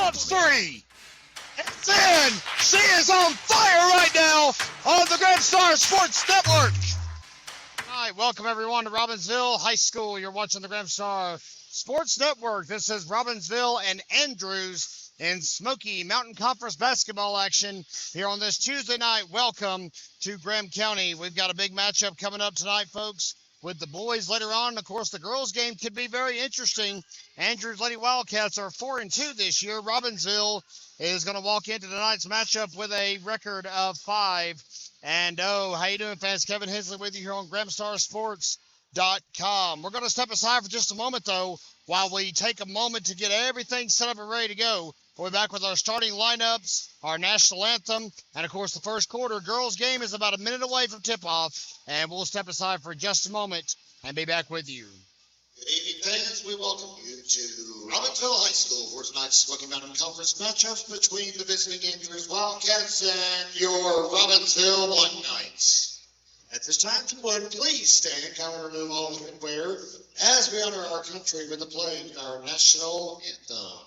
on three. It's in. She is on fire right now on the Grand Star Sports Network. All right, welcome everyone to Robbinsville High School. You're watching the Grand Star Sports Network. This is Robbinsville and Andrews in Smoky Mountain Conference basketball action here on this Tuesday night. Welcome to Graham County. We've got a big matchup coming up tonight, folks, with the boys later on. Of course, the girls game could be very interesting. Andrews Lady Wildcats are 4-2 this year. Robbinsville is going to walk into tonight's matchup with a record of 5-0. How you doing, fans? Kevin Hensley with you here on GrahamStarSports.com. We're going to step aside for just a moment, though, while we take a moment to get everything set up and ready to go. We'll be back with our starting lineups, our national anthem, and, of course, the first quarter. Girls game is about a minute away from tip-off, and we'll step aside for just a moment and be back with you. Good evening, fans. We welcome you to Robbinsville High School for tonight's Smoky Mountain Conference matchups between the visiting Andrews Wildcats and your Robbinsville Black Knights. At this time, if you would, please stand, counter, remove all the footwear as we honor our country with the playing of our national anthem.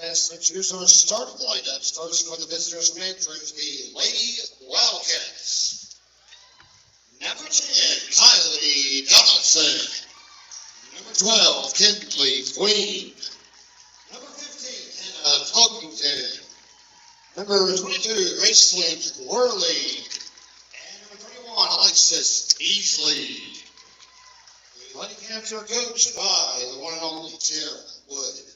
Let's introduce our starting lineup. Starting with the visitors from Andrews, the Lady Wildcats. Number 10, Kylie Donaldson. Number 12, Kinley Queen. Number 15, Hannah Talkington. Number 22, Graceland Worley. And number 21, Alexis Beasley. The Lady Cats are coached by the one and only Tim Wood.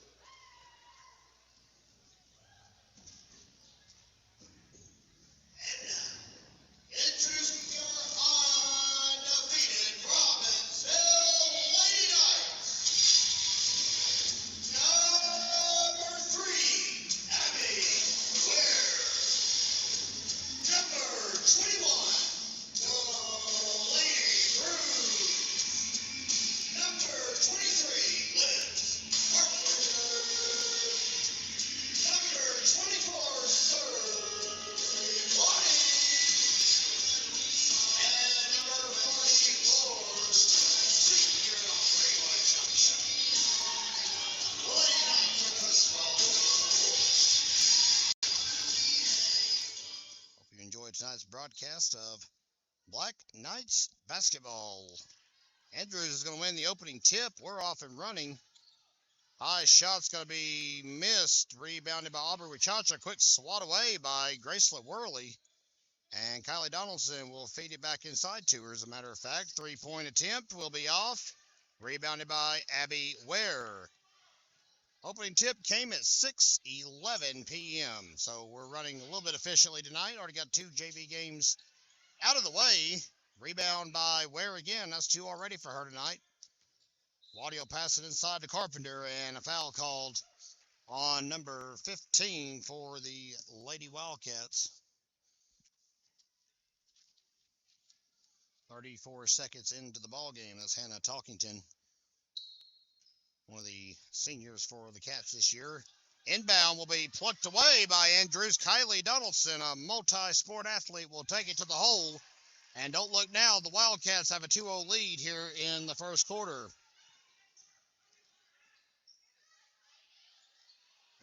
Tonight's broadcast of Black Knights basketball. Andrews is going to win the opening tip. We're off and running. High shot's going to be missed. Rebounded by Aubrey Wichacha. Quick swat away by Graceland Worley. And Kylie Donaldson will feed it back inside to her, as a matter of fact. 3-point attempt will be off. Rebounded by Abby Ware. Opening tip came at 6:11 p.m. So we're running a little bit efficiently tonight. Already got 2 JV games out of the way. Rebound by Ware again. That's 2 already for her tonight. Wadio pass it inside to Carpenter, and a foul called on number 15 for the Lady Wildcats. 34 seconds into the ball game. That's Hannah Talkington, one of the seniors for the Cats this year. Inbound will be plucked away by Andrews. Kylie Donaldson, a multi-sport athlete, will take it to the hole And don't look now, the Wildcats have a 2-0 lead here in the first quarter.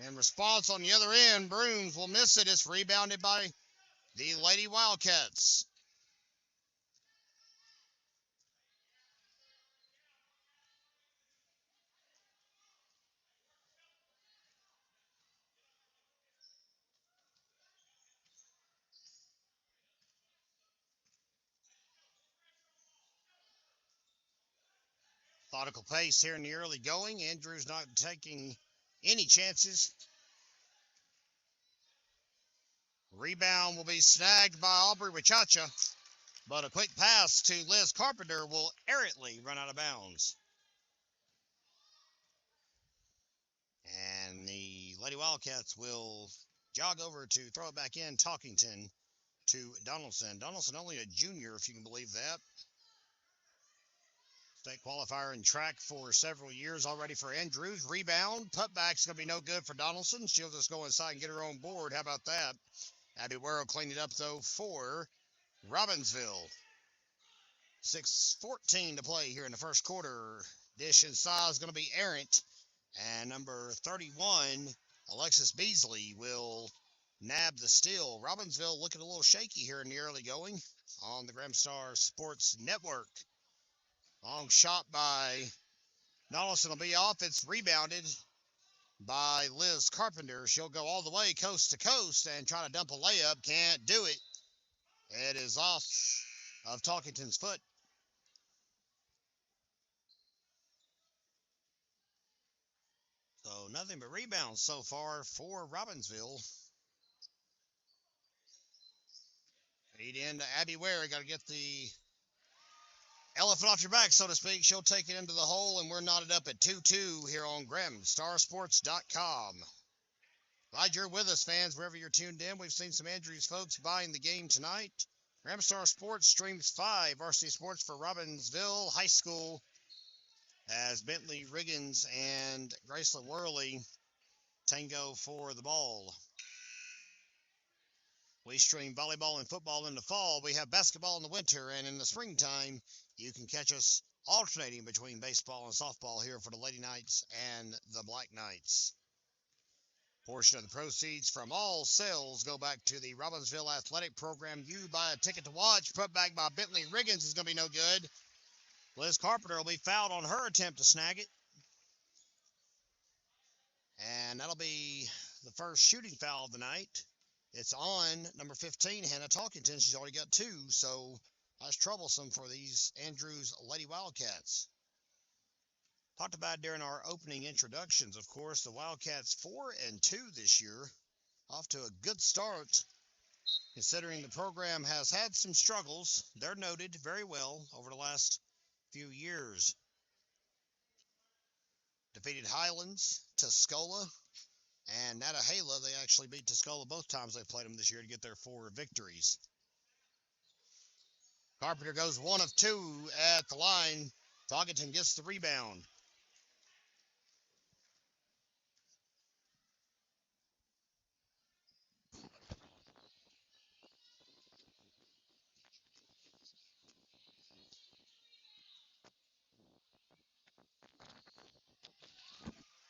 In response on the other end, Brooms will miss it. It's rebounded by the Lady Wildcats. Methodical pace here in the early going. Andrews not taking any chances. Rebound will be snagged by Aubrey Wachacha, but a quick pass to Liz Carpenter will errantly run out of bounds. And the Lady Wildcats will jog over to throw it back in. Talkington to Donaldson. Donaldson only a junior, if you can believe that. State qualifier in track for several years already for Andrews. Rebound. Putback's going to be no good for Donaldson. She'll just go inside and get her own board. How about that? Abby Ware will clean it up, though, for Robbinsville. 6:14 to play here in the first quarter. Dish inside is going to be errant. And number 31, Alexis Beasley, will nab the steal. Robbinsville looking a little shaky here in the early going on the Gramstar Sports Network. Long shot by Donaldson will be off. It's rebounded by Liz Carpenter. She'll go all the way coast to coast and try to dump a layup. Can't do it. It is off of Talkington's foot. So nothing but rebounds so far for Robbinsville. Feed in to Abby Ware. Got to get the elephant off your back, so to speak. She'll take it into the hole, and we're knotted up at 2-2 here on GramStarSports.com. Glad you're with us, fans, wherever you're tuned in. We've seen some Andrews folks buying the game tonight. Gramstar Sports streams 5 varsity sports for Robbinsville High School as Bentley Riggins and Graceland Worley tango for the ball. We stream volleyball and football in the fall. We have basketball in the winter, and in the springtime, you can catch us alternating between baseball and softball here for the Lady Knights and the Black Knights. Portion of the proceeds from all sales go back to the Robbinsville Athletic Program. You buy a ticket to watch. Put back by Bentley Riggins is going to be no good. Liz Carpenter will be fouled on her attempt to snag it. And that'll be the first shooting foul of the night. It's on number 15, Hannah Talkington. She's already got 2, so that's troublesome for these Andrews Lady Wildcats. Talked about during our opening introductions, of course, the Wildcats 4-2 this year. Off to a good start, considering the program has had some struggles. They're noted very well over the last few years. Defeated Highlands, Tuscola, and Natahala. They actually beat Tuscola both times they played them this year to get their 4 victories. Carpenter goes 1 of 2 at the line. Talkington gets the rebound.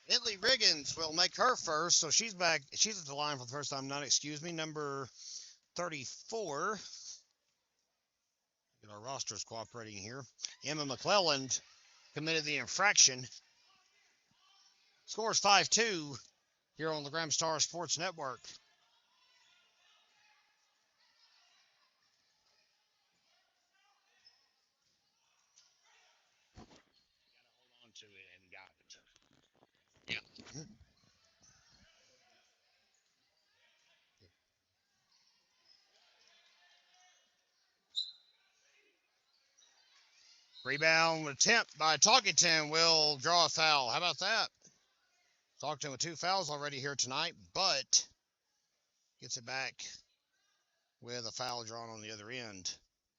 Bentley Riggins will make her first, so she's back. She's at the line for the first time tonight, number 34. Get our rosters cooperating here. Emma McClelland committed the infraction. Scores 5-2 here on the Gramstar Sports Network. Got to hold on to it and got it. Yeah. Rebound attempt by Talkington will draw a foul. How about that? Talkington with 2 fouls already here tonight, but gets it back with a foul drawn on the other end.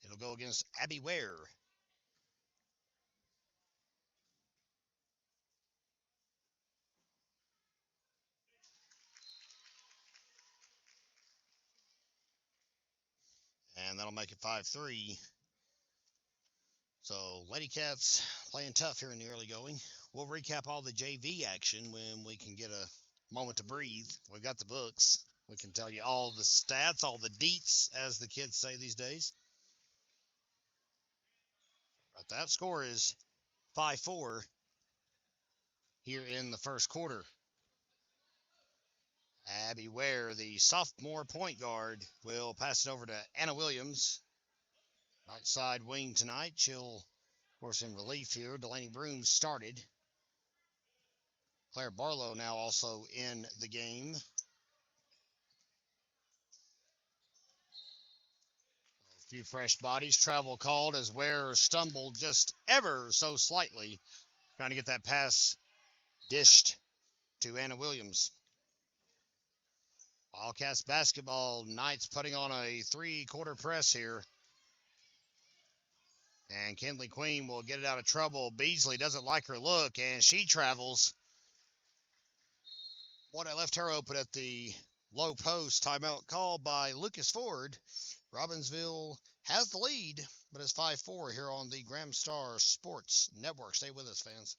It'll go against Abby Ware. and that'll make it 5-3. So, Lady Cats playing tough here in the early going. We'll recap all the JV action when we can get a moment to breathe. We've got the books. We can tell you all the stats, all the deets, as the kids say these days. But that score is 5-4 here in the first quarter. Abby Ware, the sophomore point guard, will pass it over to Anna Williams. Right side wing tonight. She'll, of course, in relief here. Delaney Broom started. Claire Barlow now also in the game. A few fresh bodies. Travel called as Ware stumbled just ever so slightly, trying to get that pass dished to Anna Williams. Wildcats basketball, Knights putting on a three-quarter press here. And Kinley Queen will get it out of trouble. Beasley doesn't like her look, and she travels. Boy, I left her open at the low post. Timeout called by Lucas Ford. Robbinsville has the lead, but it's 5-4 here on the Graham Star Sports Network. Stay with us, fans.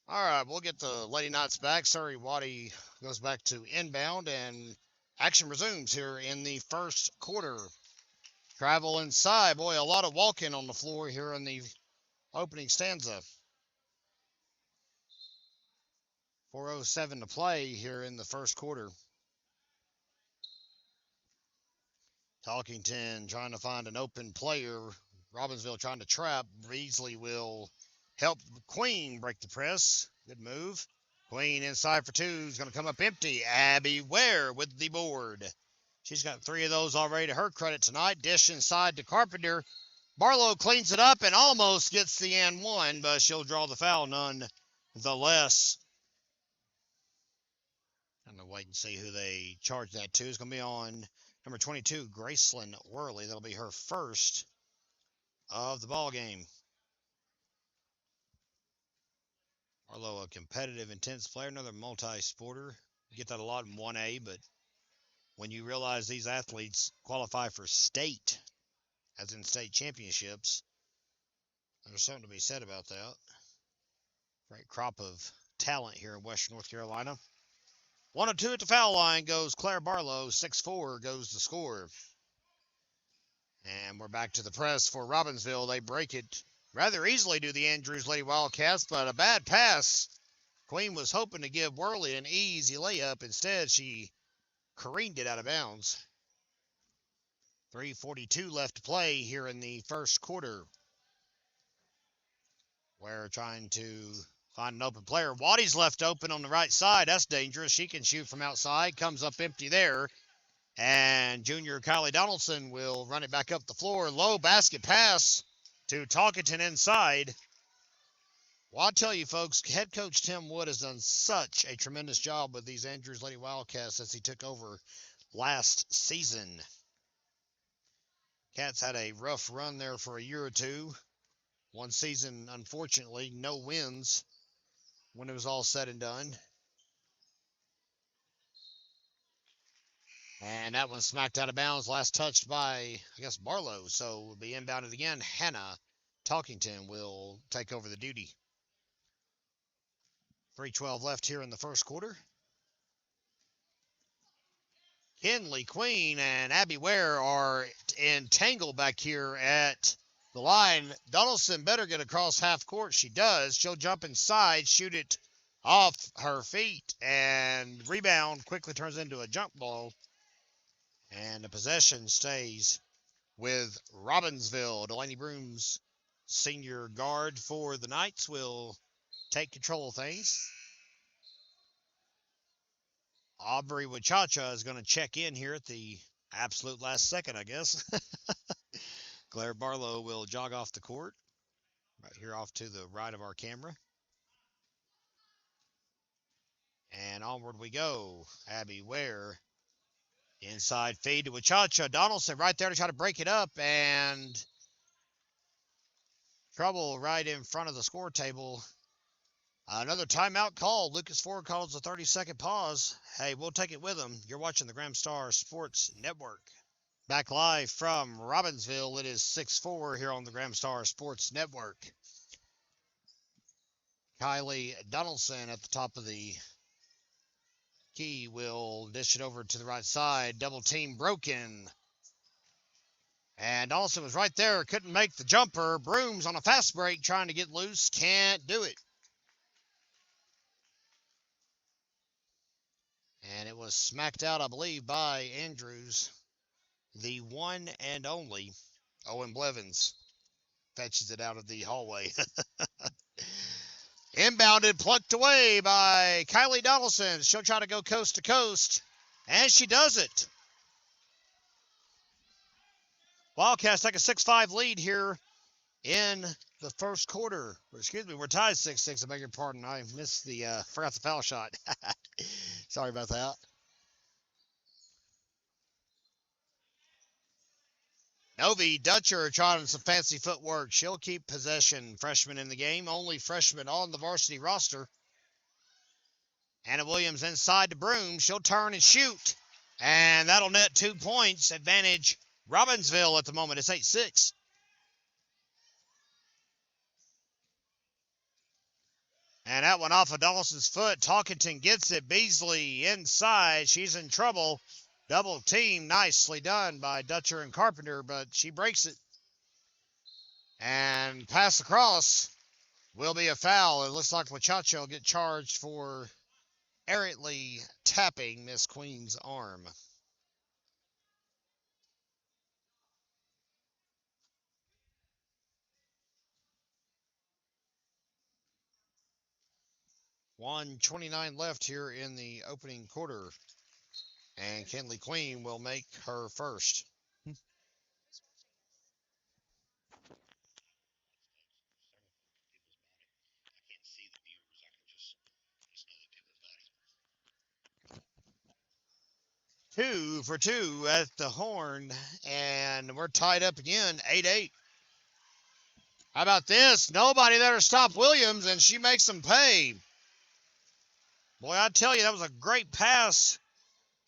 All right, we'll get the Lady Knights back. Surrey Waddy goes back to inbound, and action resumes here in the first quarter. Travel inside. Boy, a lot of walking on the floor here in the opening stanza. 4:07 to play here in the first quarter. Talkington trying to find an open player. Robbinsville trying to trap. Beasley will help Queen break the press. Good move. Queen inside for two is going to come up empty. Abby Ware with the board. She's got 3 of those already to her credit tonight. Dish inside to Carpenter. Barlow cleans it up and almost gets the and one, but she'll draw the foul nonetheless. I'm going to wait and see who they charge that to. It's going to be on number 22, Gracelyn Worley. That'll be her first of the ball game. Barlow, a competitive, intense player, another multi-sporter. You get that a lot in 1A, but when you realize these athletes qualify for state, as in state championships, there's something to be said about that. Great crop of talent here in Western North Carolina. 1 of 2 at the foul line goes Claire Barlow. 6-4 goes the score. And we're back to the press for Robbinsville. They break it rather easily to the Andrews Lady Wildcats, but a bad pass. Queen was hoping to give Worley an easy layup. Instead, she careened it out of bounds. 3:42 left to play here in the first quarter. We're trying to find an open player. Waddy's left open on the right side. That's dangerous. She can shoot from outside. Comes up empty there. And junior Kylie Donaldson will run it back up the floor. Low basket pass to Talkington inside. Well, I'll tell you, folks, head coach Tim Wood has done such a tremendous job with these Andrews Lady Wildcats since he took over last season. Cats had a rough run there for a year or two. One season, unfortunately, no wins when it was all said and done. And that one smacked out of bounds, last touched by, I guess, Barlow. So will be inbounded again. Hannah Talkington will take over the duty. 3:12 left here in the first quarter. Kinley Queen and Abby Ware are entangled back here at the line. Donaldson better get across half court. She does. She'll jump inside, shoot it off her feet, and rebound quickly turns into a jump ball. And the possession stays with Robbinsville. Delaney Broom's senior guard for the Knights will take control of things. Aubrey Wachacha is going to check in here at the absolute last second, I guess. Claire Barlow will jog off the court. Right here off to the right of our camera. And onward we go. Abby Ware. Inside feed to Wachacha. Donaldson right there to try to break it up. And trouble right in front of the score table. Another timeout call. Lucas Ford calls a 30-second pause. Hey, we'll take it with him. You're watching the Graham Star Sports Network. Back live from Robbinsville, it is 6-4 here on the Gramstar Sports Network. Kylie Donaldson at the top of the key will dish it over to the right side. Double team broken. And Donaldson was right there, couldn't make the jumper. Brooms on a fast break trying to get loose, can't do it. And it was smacked out, I believe, by Andrews. The one and only Owen Blevins fetches it out of the hallway. Inbounded, plucked away by Kylie Donaldson. She'll try to go coast to coast, and she does it. Wildcats take a 6-5 lead here in the first quarter. Excuse me, we're tied 6-6. I beg your pardon. I missed forgot the foul shot. Sorry about that. Novi Dutcher trying some fancy footwork. She'll keep possession. Freshman in the game. Only freshman on the varsity roster. Anna Williams inside to Broom. She'll turn and shoot. And that'll net 2 points. Advantage Robbinsville at the moment. It's 8-6. And that one off of Donaldson's foot. Talkington gets it. Beasley inside. She's in trouble. Double team. Nicely done by Dutcher and Carpenter, but she breaks it. And pass across will be a foul. It looks like Wachacha will get charged for errantly tapping Miss Queen's arm. $1:29 left here in the opening quarter. And Kenley Queen will make her first. Two for two at the horn, and we're tied up again, 8-8. How about this? Nobody there to stop Williams, and she makes them pay. Boy, I tell you, that was a great pass.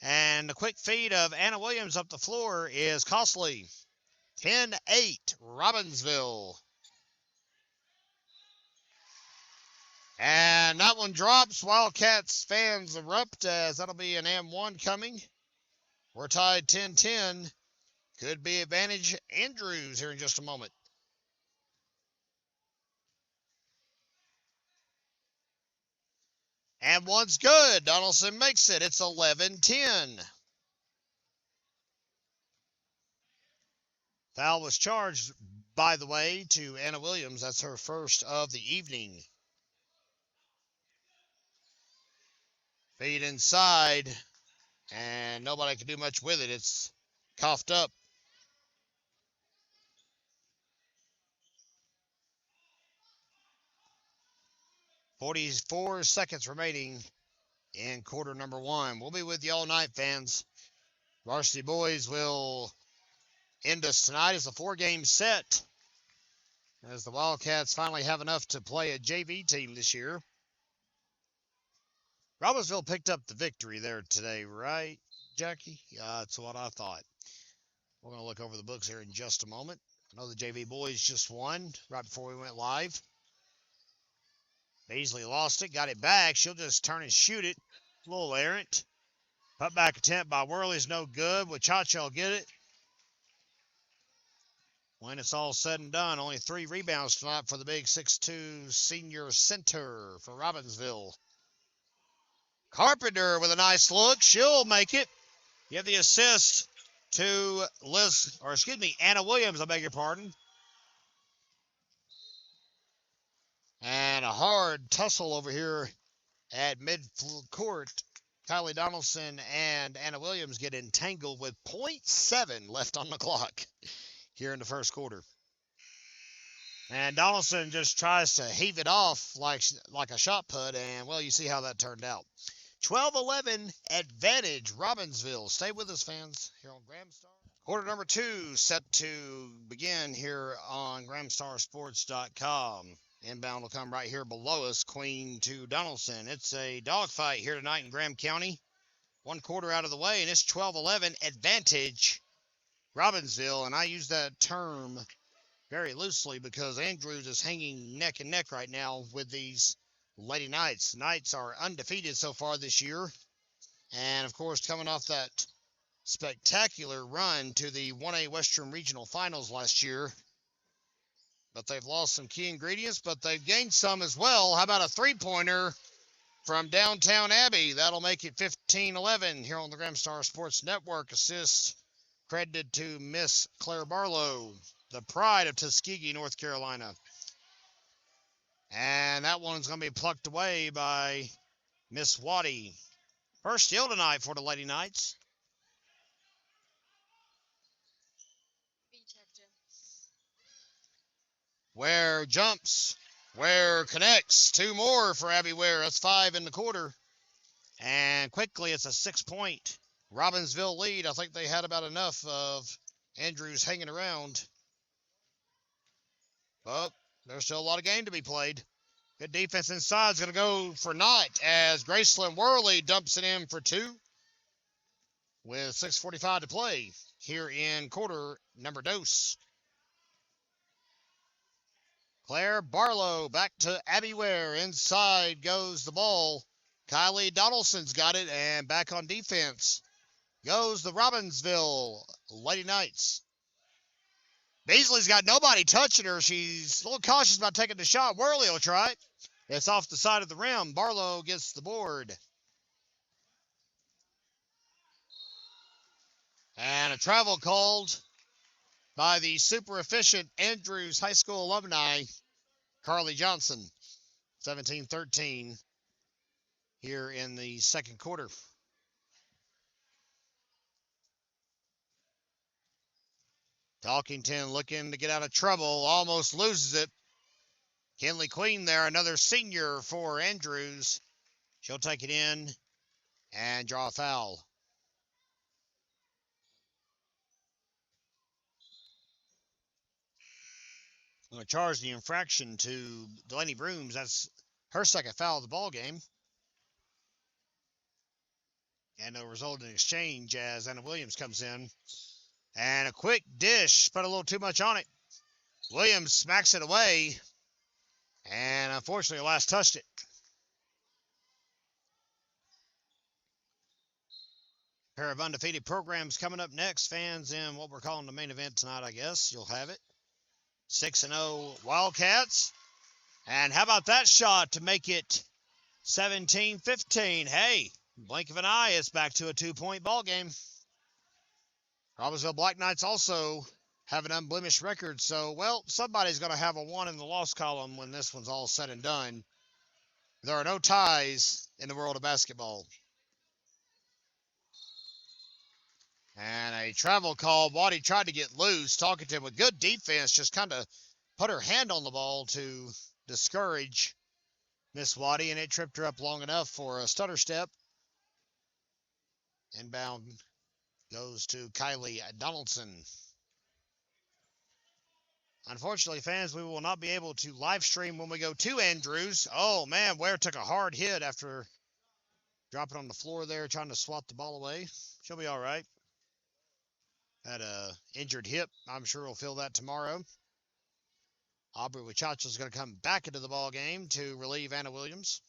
And the quick feed of Anna Williams up the floor is costly. 10-8, Robbinsville. And that one drops. Wildcats fans erupt as that'll be an M1 coming. We're tied 10-10. Could be advantage Andrews here in just a moment. And one's good. Donaldson makes it. It's 11-10. Foul was charged, by the way, to Anna Williams. That's her first of the evening. Feed inside, and nobody can do much with it. It's coughed up. .44 seconds remaining in quarter number one. We'll be with you all night, fans. Varsity boys will end us tonight as a 4-game set, as the Wildcats finally have enough to play a JV team this year. Robbinsville picked up the victory there today, right, Jackie? Yeah, that's what I thought. We're going to look over the books here in just a moment. I know the JV boys just won right before we went live. Beasley lost it, got it back. She'll just turn and shoot it. A little errant. Putback attempt by Worley's no good. Wachacha will get it. When it's all said and done, only 3 rebounds tonight for the big 6'2 senior center for Robbinsville. Carpenter with a nice look. She'll make it. Give the assist to Anna Williams, I beg your pardon. And a hard tussle over here at mid-court. Kylie Donaldson and Anna Williams get entangled with .7 left on the clock here in the first quarter. And Donaldson just tries to heave it off like a shot put, and, well, you see how that turned out. 12-11 advantage Robbinsville. Stay with us, fans, here on Gramstar. Quarter number 2 set to begin here on GramstarSports.com. Inbound will come right here below us, Queen to Donaldson. It's a dogfight here tonight in Graham County. 1 quarter out of the way, and it's 12-11 advantage Robbinsville, and I use that term very loosely because Andrews is hanging neck and neck right now with these Lady Knights. Knights are undefeated so far this year, and of course coming off that spectacular run to the 1A Western Regional Finals last year. But they've lost some key ingredients, but they've gained some as well. How about a three-pointer from downtown Abbey? That'll make it 15-11 here on the Gramstar Sports Network. Assist credited to Miss Claire Barlow, the pride of Tuskegee, North Carolina. And that one's going to be plucked away by Miss Waddy. First steal tonight for the Lady Knights. Ware jumps. Ware connects. Two more for Abby Ware. That's 5 in the quarter. And quickly, it's a 6-point Robbinsville lead. I think they had about enough of Andrews hanging around. But there's still a lot of game to be played. Good defense inside is going to go for naught as Graceland Worley dumps it in for 2 with 6:45 to play here in quarter number dose. Claire Barlow back to Abby Ware. Inside goes the ball. Kylie Donaldson's got it, and back on defense goes the Robbinsville Lady Knights. Beasley's got nobody touching her. She's a little cautious about taking the shot. Worley will try it. It's off the side of the rim. Barlow gets the board. And a travel called by the super efficient Andrews High School alumni, Carly Johnson. 17-13 here in the second quarter. Talkington looking to get out of trouble, almost loses it. Kinley Queen there, another senior for Andrews. She'll take it in and draw a foul. I'm going to charge the infraction to Delaney Brooms. That's her second foul of the ball game. And it'll result in an exchange as Anna Williams comes in. And a quick dish, put a little too much on it. Williams smacks it away. And unfortunately, last touched it. A pair of undefeated programs coming up next. Fans in what we're calling the main event tonight, I guess. You'll have it. 6-0 Wildcats. And how about that shot to make it 17-15? Hey, blink of an eye, it's back to a 2-point ball game. Robbinsville Black Knights also have an unblemished record, so, well, somebody's going to have a 1 in the loss column when this one's all said and done. There are no ties in the world of basketball. And a travel call. Waddy tried to get loose. Talkington with good defense, just kind of put her hand on the ball to discourage Miss Waddy, and it tripped her up long enough for a stutter step. Inbound goes to Kylie Donaldson. Unfortunately, fans, we will not be able to live stream when we go to Andrews. Oh, man, Ware took a hard hit after dropping on the floor there, trying to swat the ball away. She'll be all right. Had a injured hip. I'm sure we'll feel that tomorrow. Aubrey Wachacha's going to come back into the ball game to relieve Anna Williams.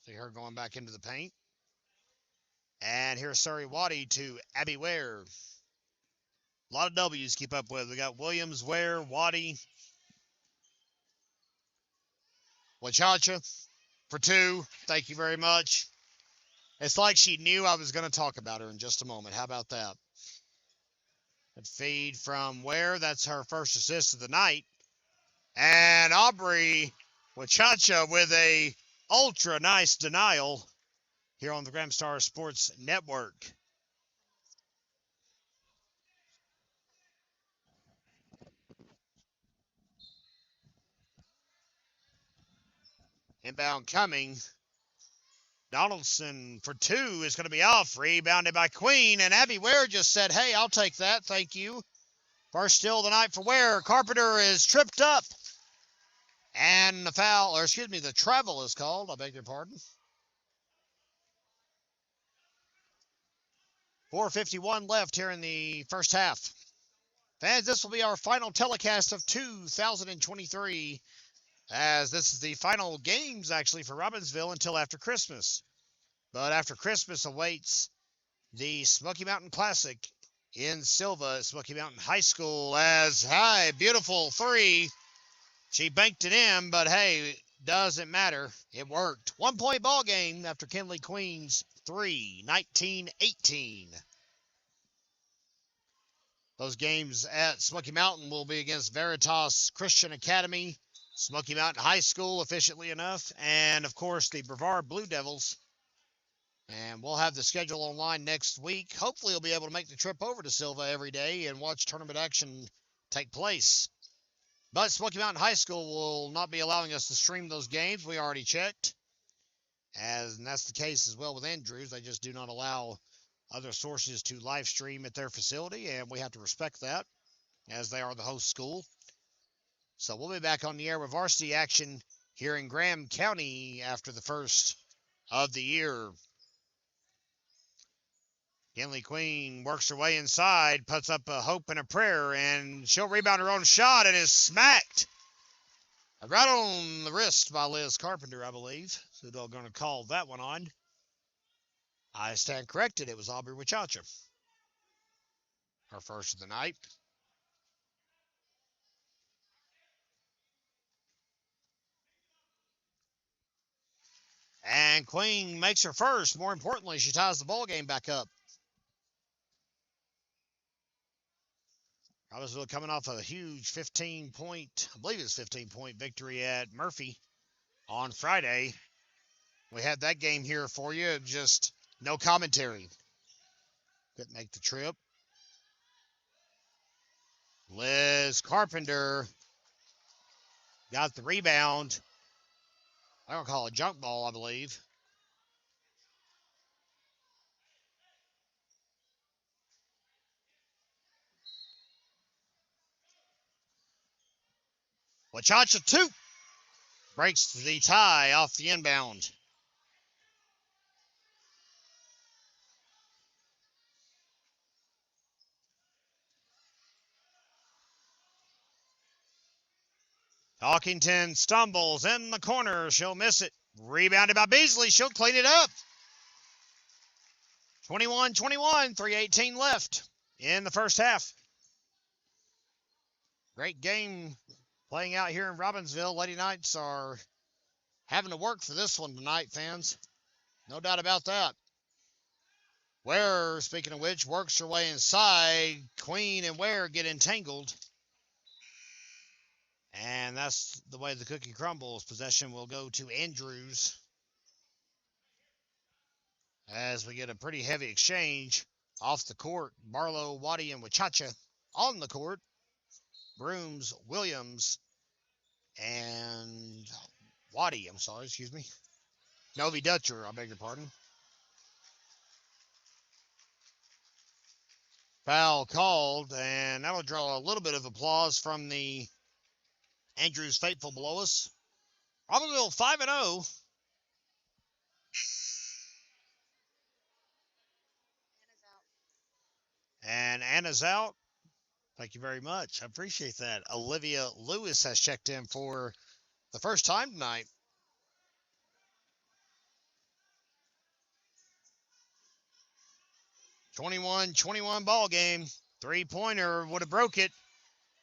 See her going back into the paint. And here's Surrey Waddy to Abby Ware. A lot of W's to keep up with. We got Williams, Ware, Waddy, Wachacha for 2. Thank you very much. It's like she knew I was going to talk about her in just a moment. How about that? That feed from Ware. That's her first assist of the night. And Aubrey Wachacha with a ultra nice denial here on the Gramstar Sports Network. Inbound coming. Donaldson for 2 is going to be off. Rebounded by Queen. And Abby Ware just said, hey, I'll take that. Thank you. First steal of the night for Ware. Carpenter is tripped up. And the foul, or excuse me, the travel is called. I beg your pardon. 4:51 left here in the first half. Fans, this will be our final telecast of 2023, as this is the final games, actually, for Robbinsville until after Christmas. But after Christmas awaits the Smoky Mountain Classic in Silva at Smoky Mountain High School as, beautiful three. She banked it in, but hey, doesn't matter. It worked. 1-point ball game after Kinley Queen's 3, 19-18. Those games at Smoky Mountain will be against Veritas Christian Academy, Smoky Mountain High School, efficiently enough, and, of course, the Brevard Blue Devils. And we'll have the schedule online next week. Hopefully, we'll be able to make the trip over to Silva every day and watch tournament action take place. But Smoky Mountain High School will not be allowing us to stream those games. We already checked. And that's the case as well with Andrews. They just do not allow other sources to live stream at their facility, and we have to respect that as they are the host school. So we'll be back on the air with varsity action here in Graham County after the first of the year. Kinley Queen works her way inside, puts up a hope and a prayer, and she'll rebound her own shot and is smacked right on the wrist by Liz Carpenter, I believe. So they're going to call that one on. I stand corrected. It was Aubrey Wachacha. Her first of the night. And Queen makes her first. More importantly, she ties the ball game back up. Robbinsville coming off a huge 15-point, I believe it's 15-point victory at Murphy on Friday. We had that game here for you, just no commentary. Couldn't make the trip. Liz Carpenter got the rebound. I don't call it a junk ball, I believe. Wachacha 2 breaks the tie off the inbound. Talkington stumbles in the corner. She'll miss it. Rebounded by Beasley. She'll clean it up. 21-21, 3:18 left in the first half. Great game playing out here in Robbinsville. Lady Knights are having to work for this one tonight, fans. No doubt about that. Ware, speaking of which, works her way inside. Queen and Ware get entangled. And that's the way the cookie crumbles. Possession will go to Andrews. As we get a pretty heavy exchange off the court. Barlow, Waddy, and Wachacha on the court. Brooms, Williams, and Waddy, Novi Dutcher, I beg your pardon. Foul called, and that'll draw a little bit of applause from the Andrews faithful below us. Robbinsville 5-0. And Anna's out. Thank you very much. I appreciate that. Olivia Lewis has checked in for the first time tonight. (21-21) ball game. Three-pointer would have broke it.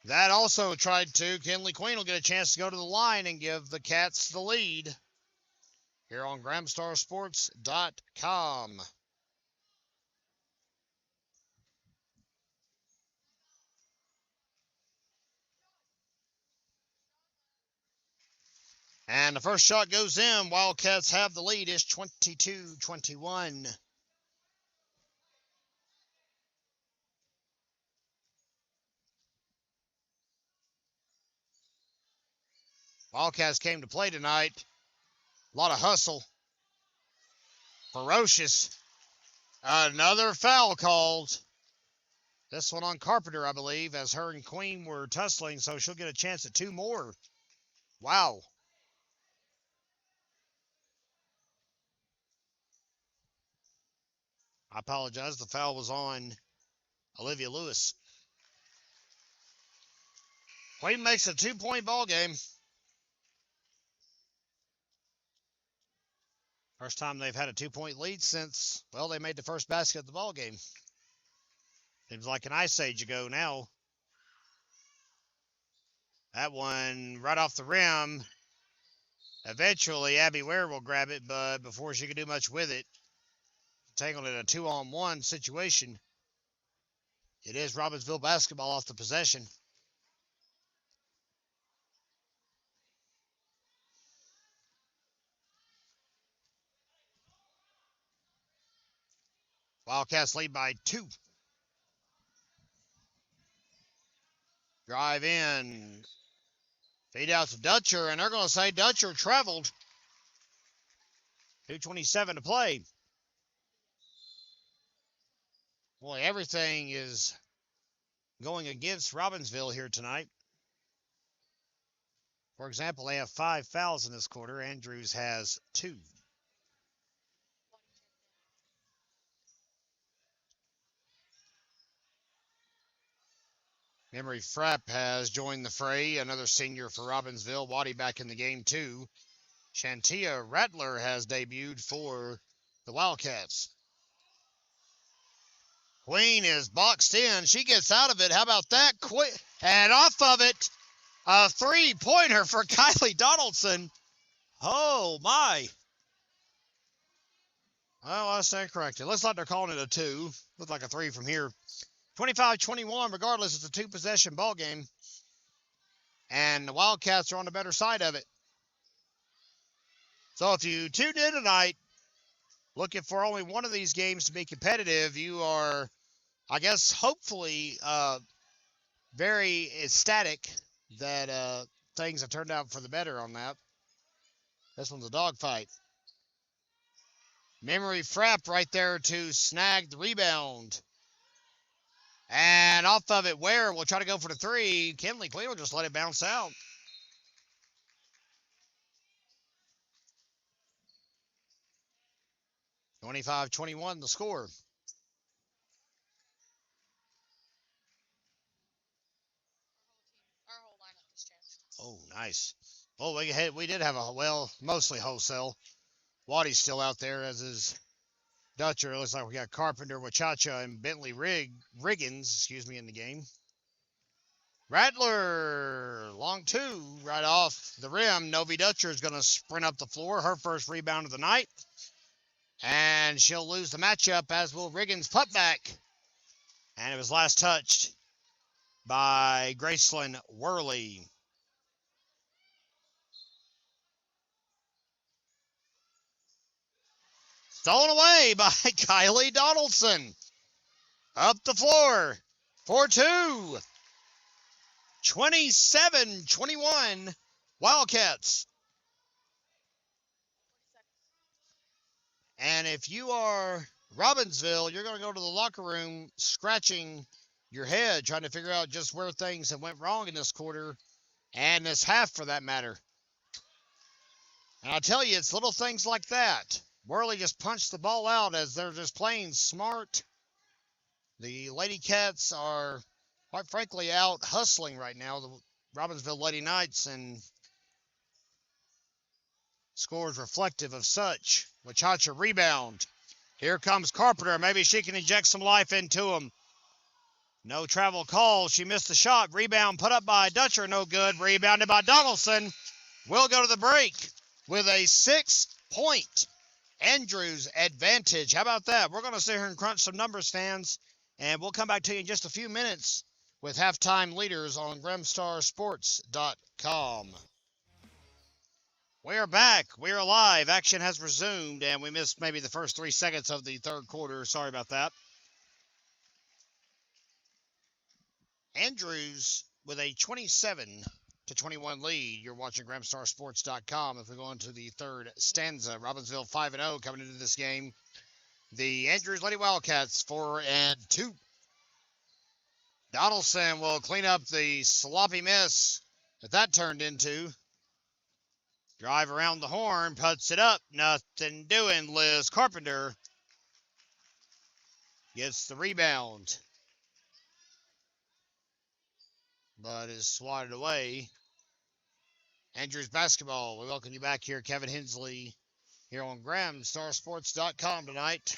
That also tried to. Kinley Queen will get a chance to go to the line and give the Cats the lead here on GramstarSports.com. And the first shot goes in. Wildcats have the lead. It's 22-21. Wildcats came to play tonight. A lot of hustle. Ferocious. Another foul called. This one on Carpenter, I believe, as her and Queen were tussling, so she'll get a chance at two more. Wow. I apologize. The foul was on Olivia Lewis. Queen makes a 2-point ball game. First time they've had a 2-point lead since, well, they made the first basket of the ball game. Seems like an ice age ago now. That one right off the rim. Eventually, Abby Ware will grab it, but before she could do much with it, tangled in a 2-on-1 situation. It is Robbinsville basketball off the possession. Wildcats lead by 2. Drive in. Feed out to Dutcher, and they're going to say Dutcher traveled. 2:27 to play. Boy, everything is going against Robbinsville here tonight. For example, they have 5 fouls in this quarter. Andrews has 2. Memory Frapp has joined the fray, another senior for Robbinsville. Waddy back in the game, too. Shantia Rattler has debuted for the Wildcats. Queen is boxed in. She gets out of it. How about that? And off of it, a 3-pointer for Kylie Donaldson. Oh, my. Well, I stand corrected. Looks like they're calling it a 2. Looks like a 3 from here. 25-21, regardless, it's a 2-possession ball game. And the Wildcats are on the better side of it. So if you tuned in tonight looking for only one of these games to be competitive, you are, I guess, hopefully very ecstatic that things have turned out for the better on that. This one's a dogfight. Memory Frapp right there to snag the rebound. And off of it, Ware will try to go for the 3. Kinley Queen will just let it bounce out. (25-21) the score. Our whole lineup has changed. Oh, nice. Oh, we did have mostly wholesale. Waddy's still out there, as is Dutcher. It looks like we got Carpenter, Wachacha, and Bentley Riggins, in the game. Rattler, long 2, right off the rim. Novi Dutcher is going to sprint up the floor. Her first rebound of the night. And she'll lose the matchup, as will Riggins' putback. And it was last touched by Gracelyn Worley. Stolen away by Kylie Donaldson. Up the floor for 2. 27-21 Wildcats. And if you are Robbinsville, you're going to go to the locker room scratching your head, trying to figure out just where things have went wrong in this quarter and this half, for that matter. And I'll tell you, it's little things like that. Worley just punched the ball out as they're just playing smart. The Lady Cats are, quite frankly, out hustling right now, the Robbinsville Lady Knights, and scores reflective of such. Wachacha rebound. Here comes Carpenter. Maybe she can inject some life into him. No travel call. She missed the shot. Rebound put up by Dutcher. No good. Rebounded by Donaldson. We'll go to the break with a 6-point Andrews advantage. How about that? We're going to sit here and crunch some numbers, fans, and we'll come back to you in just a few minutes with halftime leaders on GrimstarSports.com. We are back. We are live. Action has resumed, and we missed maybe the first 3 seconds of the third quarter. Sorry about that. Andrews with a 27-21 lead. You're watching GrimstarSports.com. If we go into the third stanza, Robbinsville 5-0 coming into this game. The Andrews Lady Wildcats 4-2. Donaldson will clean up the sloppy miss that turned into. Drive around the horn, puts it up, nothing doing. Liz Carpenter gets the rebound. but is swatted away. Andrews basketball. We welcome you back here, Kevin Hensley, here on GramStarSports.com tonight.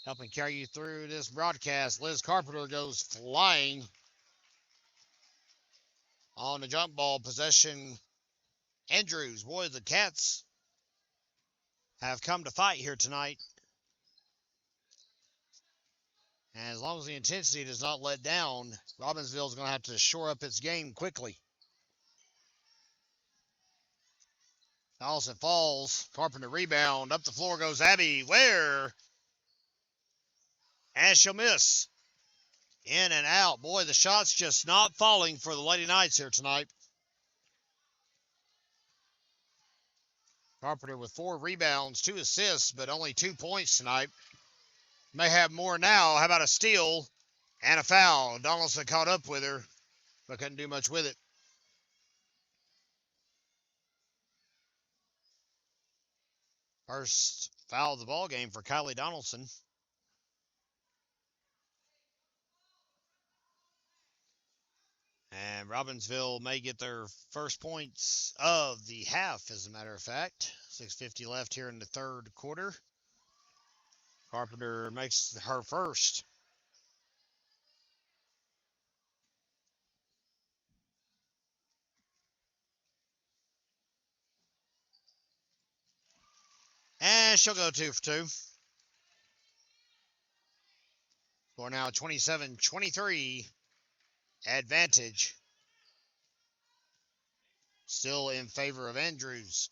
Helping carry you through this broadcast. Liz Carpenter goes flying on the jump ball possession. Andrews, boy, the Cats have come to fight here tonight. And as long as the intensity does not let down, Robbinsville is going to have to shore up its game quickly. Allison falls. Carpenter rebound. Up the floor goes Abby Ware. And she'll miss. In and out. Boy, the shot's just not falling for the Lady Knights here tonight. Carpenter with 4 rebounds, 2 assists, but only 2 points tonight. May have more now. How about a steal and a foul? Donaldson caught up with her, but couldn't do much with it. First foul of the ball game for Kylie Donaldson. And Robbinsville may get their first points of the half, as a matter of fact. 6:50 left here in the third quarter. Carpenter makes her first. And she'll go 2 for 2. For now, 27-23 advantage. Still in favor of Andrews.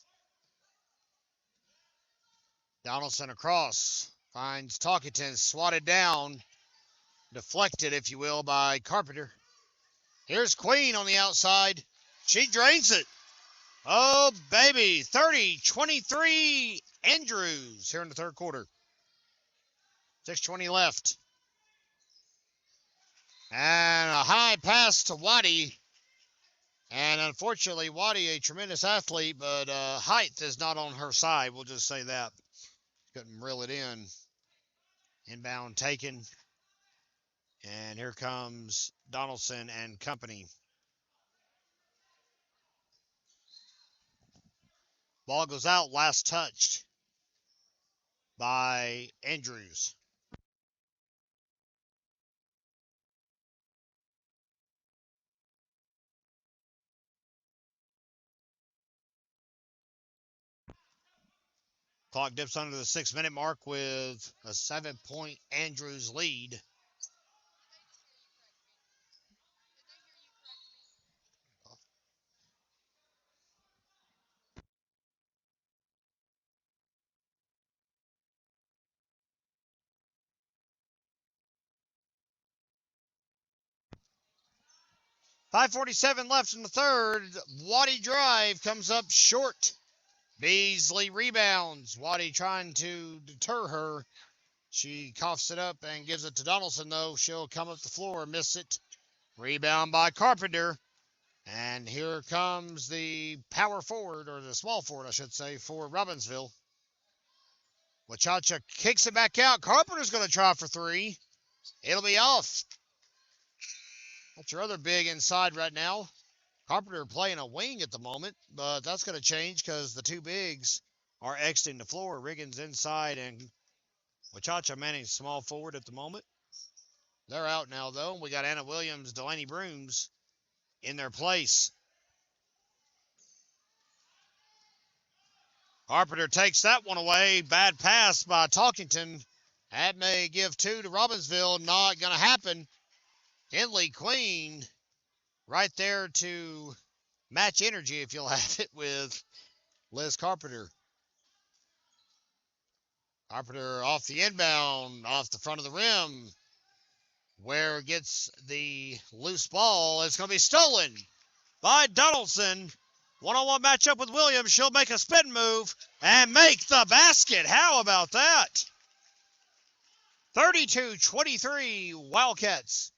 Donaldson across. Finds Talkington, swatted down. Deflected, if you will, by Carpenter. Here's Queen on the outside. She drains it. Oh, baby. 30-23 Andrews here in the third quarter. 6:20 left. And a high pass to Waddy. And unfortunately, Waddy, a tremendous athlete, but height is not on her side. We'll just say that. Couldn't reel it in. Inbound taken. And here comes Donaldson and company. Ball goes out, last touched by Andrews. Clock dips under the 6-minute mark with a 7-point Andrews lead. .547 left in the third. Waddy drive comes up short. Beasley rebounds. Waddy trying to deter her. She coughs it up and gives it to Donaldson, though. She'll come up the floor, miss it. Rebound by Carpenter. And here comes the power forward, or the small forward, I should say, for Robbinsville. Wachacha kicks it back out. Carpenter's going to try for 3. It'll be off. That's your other big inside right now. Carpenter playing a wing at the moment, but that's going to change because the 2 bigs are exiting the floor. Riggins inside and Wachacha manning small forward at the moment. They're out now, though. We got Anna Williams, Delaney Brooms in their place. Carpenter takes that one away. Bad pass by Talkington. That may give 2 to Robbinsville. Not going to happen. Henley Queen right there to match energy, if you'll have it, with Liz Carpenter. Carpenter off the inbound, off the front of the rim. Ware gets the loose ball. It's going to be stolen by Donaldson. One-on-one matchup with Williams. She'll make a spin move and make the basket. How about that? 32-23 Wildcats.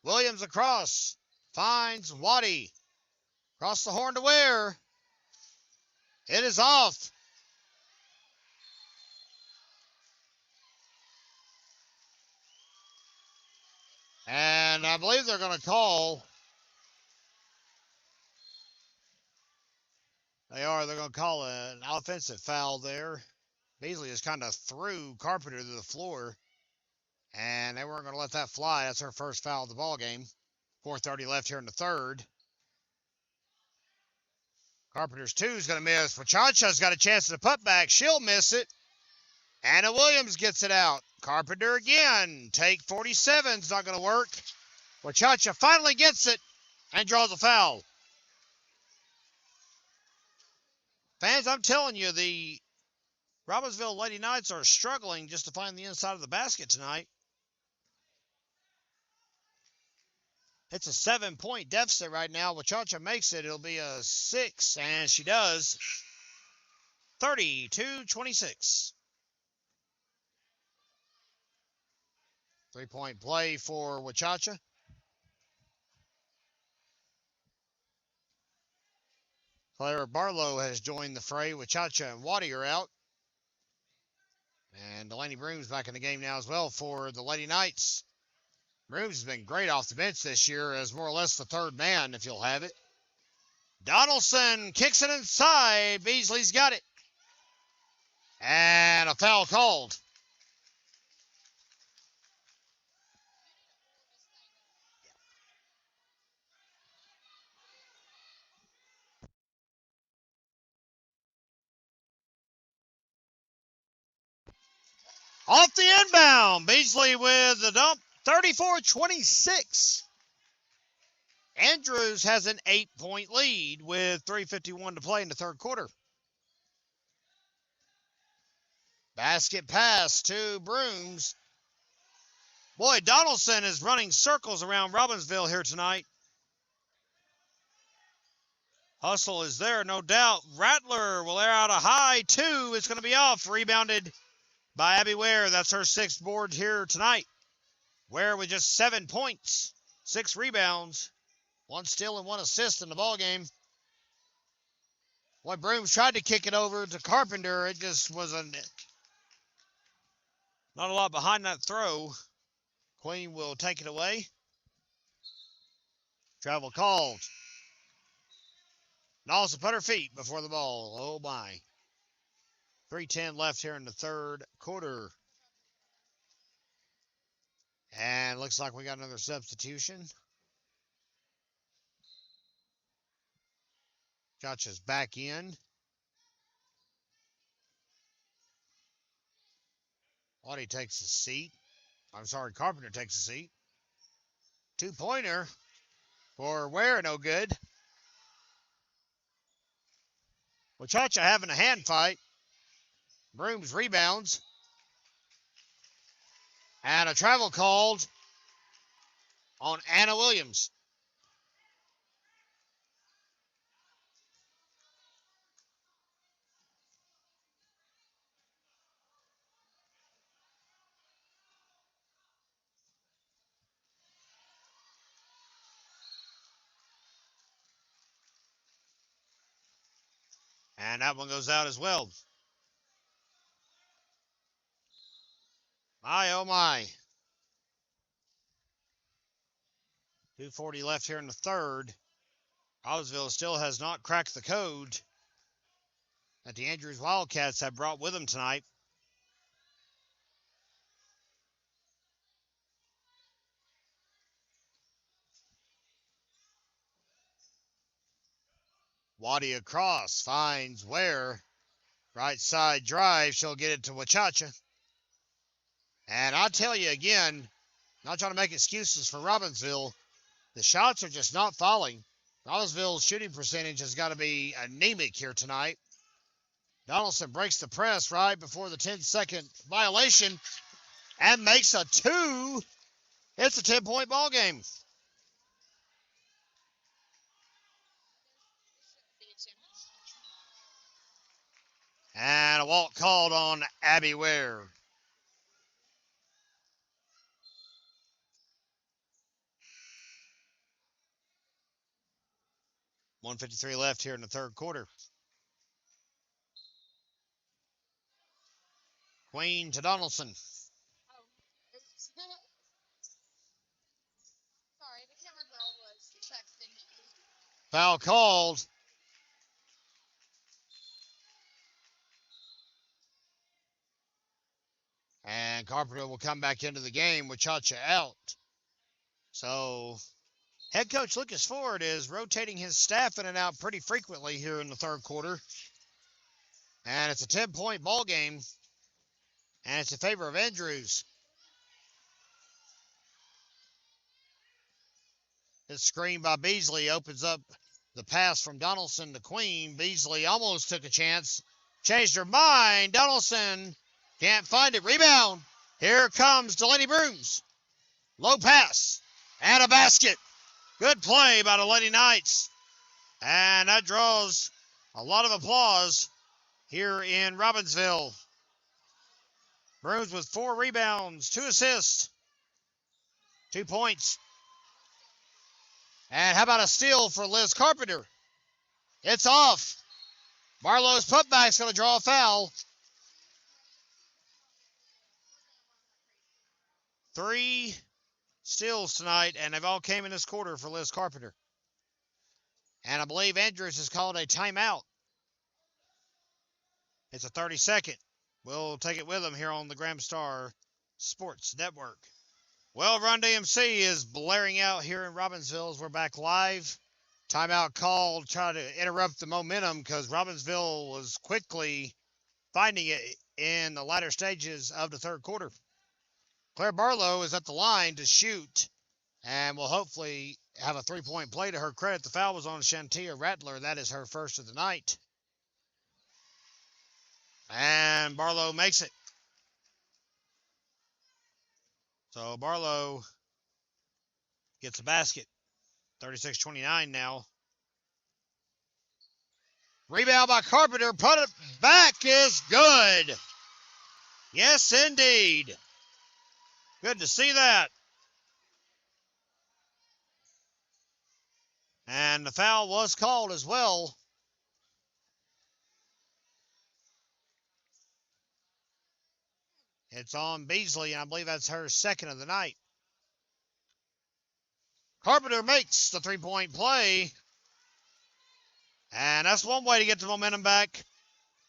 Williams across. Finds Waddy. Across the horn to Ware. It is off. And I believe they're going to call. They're going to call an offensive foul there. Beasley just kind of threw Carpenter to the floor, and they weren't going to let that fly. That's her first foul of the ball game. 4:30 left here in the third. Carpenter's two is going to miss. Wachacha's got a chance to put back. She'll miss it. Anna Williams gets it out. Carpenter again. Take 47 is not going to work. Wachacha finally gets it and draws a foul. Fans, I'm telling you, the Robbinsville Lady Knights are struggling just to find the inside of the basket tonight. It's a 7-point deficit right now. Wachacha makes it. It'll be a 6, and she does. 32-26. 3-point play for Wachacha. Clara Barlow has joined the fray. Wachacha and Waddy are out. And Delaney Broom's back in the game now as well for the Lady Knights. Brooms has been great off the bench this year as more or less the third man, if you'll have it. Donaldson kicks it inside. Beasley's got it. And a foul called. Off the inbound. Beasley with the dump. 34-26. Andrews has an 8-point lead with 3:51 to play in the third quarter. Basket pass to Brooms. Boy, Donaldson is running circles around Robbinsville here tonight. Hustle is there, no doubt. Rattler will air out a high two. It's going to be off. Rebounded by Abby Ware. That's her 6th board here tonight. Ware with just 7 points, 6 rebounds, 1 steal and 1 assist in the ball game. Boy, Brooms tried to kick it over to Carpenter. It just wasn't. Not a lot behind that throw. Queen will take it away. Travel called. Nelson put her feet before the ball. Oh, my. 3:10 left here in the third quarter. And looks like we got another substitution. Gotcha's back in. Audie takes a seat. I'm sorry, Carpenter takes a seat. 2-pointer for Ware, no good. Wachacha having a hand fight. Brooms rebounds. And a travel called on Anna Williams. And that one goes out as well. My, oh my. 2:40 left here in the third. Robbinsville still has not cracked the code that the Andrews Wildcats have brought with them tonight. Waddy across, finds Ware. Right side drive, she'll get it to Wachacha. And I'll tell you again, not trying to make excuses for Robbinsville, the shots are just not falling. Robbinsville's shooting percentage has got to be anemic here tonight. Donaldson breaks the press right before the 10-second violation and makes a 2. It's a 10-point ball game. And a walk called on Abby Ware. .153 left here in the third quarter. Queen to Donaldson. Foul called. And Carpenter will come back into the game with Chacha out. So head coach Lucas Ford is rotating his staff in and out pretty frequently here in the third quarter. And it's a 10-point ball game. And it's in favor of Andrews. This screen by Beasley opens up the pass from Donaldson to Queen. Beasley almost took a chance. Changed her mind. Donaldson can't find it. Rebound. Here comes Delaney Brooms. Low pass. And a basket. Good play by the Lady Knights. And that draws a lot of applause here in Robbinsville. Brooms with 4 rebounds, 2 assists, 2 points. And how about a steal for Liz Carpenter? It's off. Barlow's putback's going to draw a foul. 3 steals tonight, and they've all came in this quarter for Liz Carpenter. And I believe Andrews has called a timeout. It's a 30-second. We'll take it with them here on the Gramstar Sports Network. Well, Run DMC is blaring out here in Robbinsville as we're back live. Timeout called, try to interrupt the momentum because Robbinsville was quickly finding it in the latter stages of the third quarter. Claire Barlow is at the line to shoot and will hopefully have a 3-point play to her credit. The foul was on Shantia Rattler. That is her first of the night. And Barlow makes it. So Barlow gets a basket. 36-29 now. Rebound by Carpenter. Put it back is good. Yes, indeed. Good to see that. And the foul was called as well. It's on Beasley, and I believe that's her second of the night. Carpenter makes the 3-point play. And that's one way to get the momentum back.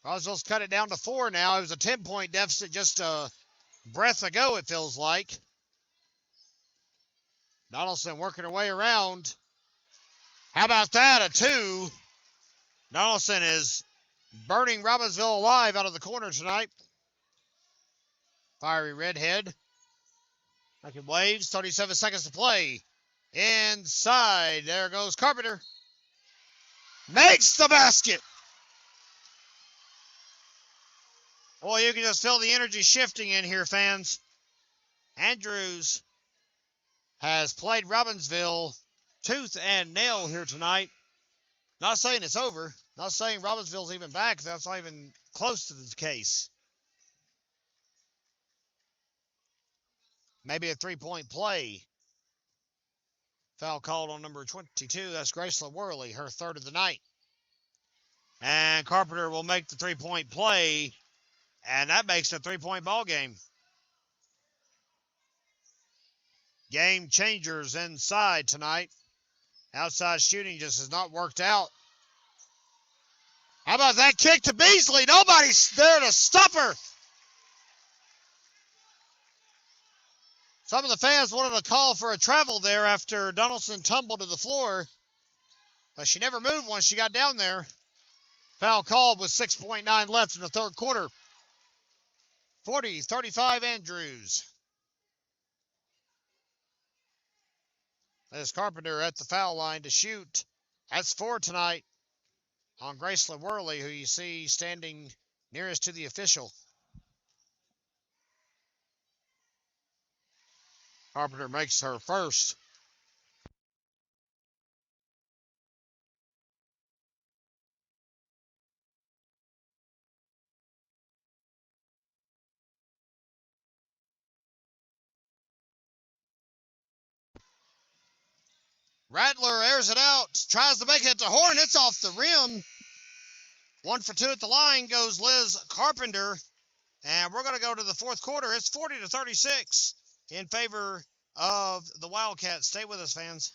Roswell's cut it down to 4 now. It was a 10-point deficit just a breath ago, it feels like. Donaldson working her way around. How about that? A 2. Donaldson is burning Robbinsville alive out of the corner tonight. Fiery redhead. Making waves. 37 seconds to play. Inside. There goes Carpenter. Makes the basket. Boy, you can just feel the energy shifting in here, fans. Andrews has played Robbinsville tooth and nail here tonight. Not saying it's over. Not saying Robbinsville's even back. That's not even close to the case. Maybe a 3-point play. Foul called on number 22. That's Grace LaWorley, her third of the night. And Carpenter will make the 3-point play. And that makes it a 3-point ball game. Game changers inside tonight. Outside shooting just has not worked out. How about that kick to Beasley? Nobody's there to stop her. Some of the fans wanted to call for a travel there after Donaldson tumbled to the floor. But she never moved once she got down there. Foul called with 6.9 left in the third quarter. 40-35 Andrews. There's Carpenter at the foul line to shoot. That's 4 tonight on Grace LaWorley, who you see standing nearest to the official. Carpenter makes her first. Rattler airs it out, tries to make it to Horn. It's off the rim. 1 for 2 at the line goes Liz Carpenter. And we're going to go to the fourth quarter. It's 40-36 in favor of the Wildcats. Stay with us, fans.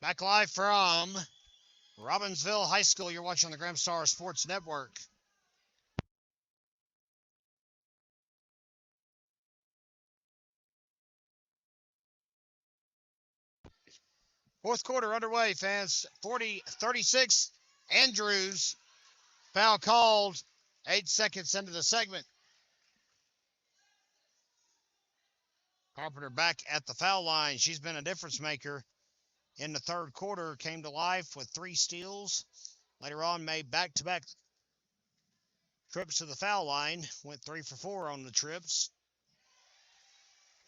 Back live from Robbinsville High School. You're watching on the Graham Star Sports Network. Fourth quarter underway, fans. 40-36. Andrews. Foul called 8 seconds into the segment. Carpenter back at the foul line. She's been a difference maker in the third quarter. Came to life with 3 steals. Later on, made back-to-back trips to the foul line. Went 3 for 4 on the trips.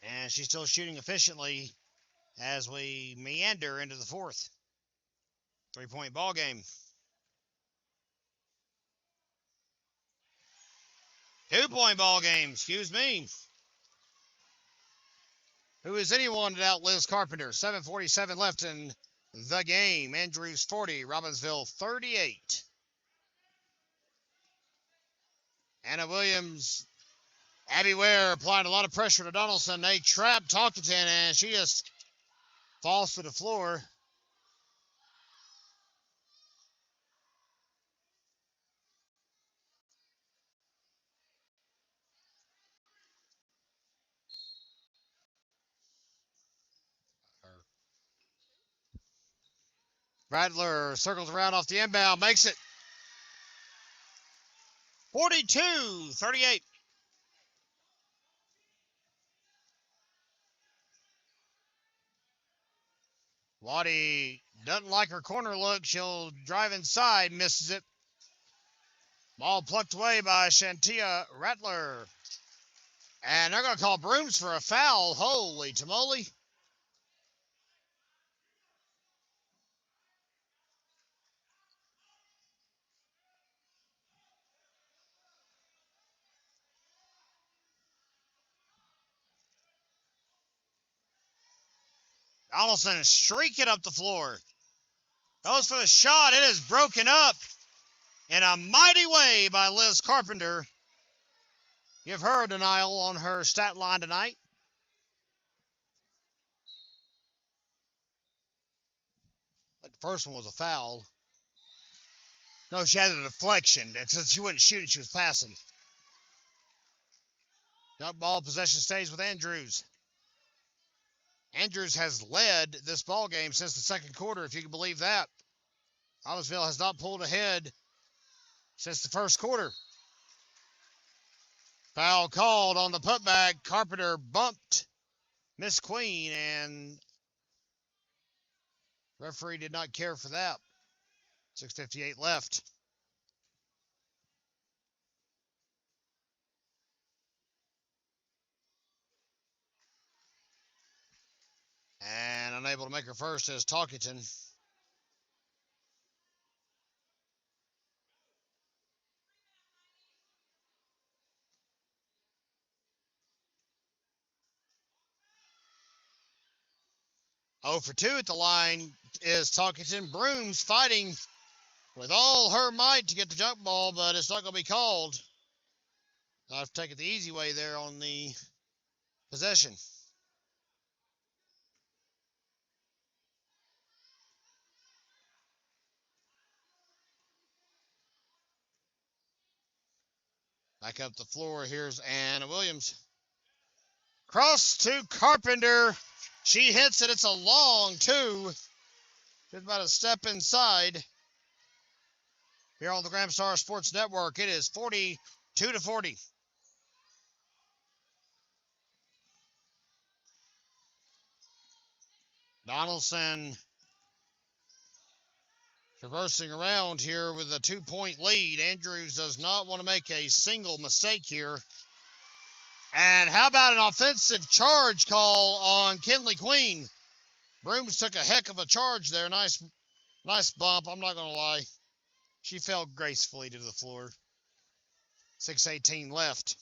And she's still shooting efficiently as we meander into the fourth. 3-point ball game. 2-point ball game, excuse me. Who is anyone that outlives Carpenter? 7:47 left in the game. Andrews 40, Robbinsville 38. Anna Williams, Abby Ware applying a lot of pressure to Donaldson. They trap Talkington, and she just falls to the floor. Rattler circles around off the inbound, makes it 42-38. Waddy doesn't like her corner look. She'll drive inside, misses it. Ball plucked away by Shantia Rattler. And they're going to call Brooms for a foul. Holy tamale. Donaldson is streaking up the floor. Goes for the shot. It is broken up in a mighty way by Liz Carpenter. Give her a denial on her stat line tonight. But the first one was a foul. No, she had a deflection. Since she wasn't shooting, she was passing. Jump ball possession stays with Andrews. Andrews has led this ball game since the second quarter, if you can believe that. Robbinsville has not pulled ahead since the first quarter. Foul called on the putback. Carpenter bumped Miss Queen, and referee did not care for that. 6:58 left. And unable to make her first is Talkington. Oh for 2 at the line is Talkington. Brooms fighting with all her might to get the jump ball, but it's not going to be called. I've taken the easy way there on the possession. Back up the floor. Here's Anna Williams. Cross to Carpenter. She hits it. It's a long 2. Just about a step inside. Here on the Graham Star Sports Network, it is 42-40. Donaldson traversing around here with a 2-point lead. Andrews does not want to make a single mistake here. And how about an offensive charge call on Kinley Queen? Brooms took a heck of a charge there. Nice bump, I'm not going to lie. She fell gracefully to the floor. 6:18 left.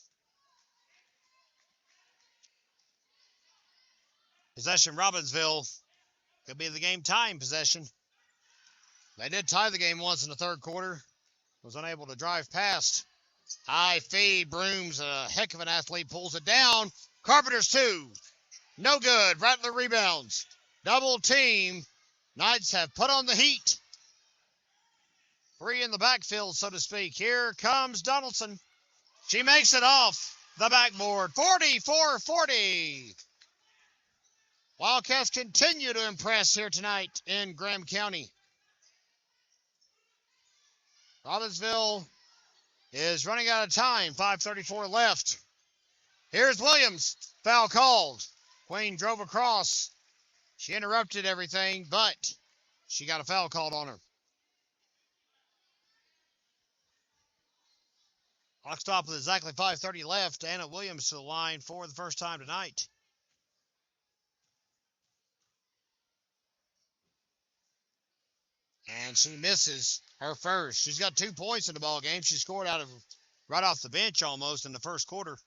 Possession Robbinsville. Could be the game time possession. They did tie the game once in the third quarter. Was unable to drive past. High feed. Brooms, a heck of an athlete, pulls it down. Carpenter's 2. No good. Rattler rebounds. Double team. Knights have put on the heat. 3 in the backfield, so to speak. Here comes Donaldson. She makes it off the backboard. 44-40. Wildcats continue to impress here tonight in Graham County. Robbinsville is running out of time. 5:34 left. Here's Williams. Foul called. Queen drove across. She interrupted everything, but she got a foul called on her. Clock stop with exactly 5:30 left. Anna Williams to the line for the first time tonight. And she misses her first. She's got 2 points in the ball game. She scored right off the bench almost in the first quarter.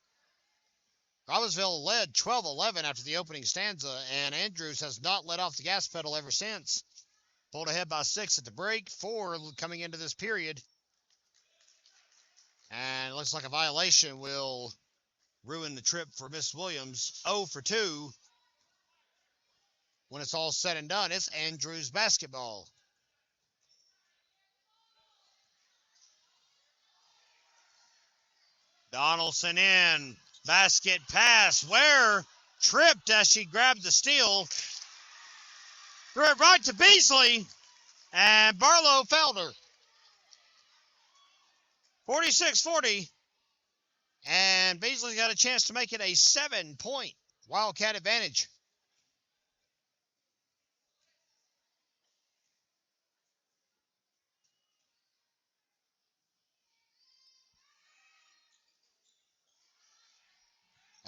Robbinsville led 12-11 after the opening stanza, and Andrews has not let off the gas pedal ever since. Pulled ahead by 6 at the break, 4 coming into this period. And it looks like a violation will ruin the trip for Miss Williams. 0 for 2. When it's all said and done, it's Andrews basketball. Donaldson in. Basket pass. Ware tripped as she grabbed the steal. Threw it right to Beasley. And Barlow fouled her. 46-40. And Beasley's got a chance to make it a 7-point Wildcat advantage.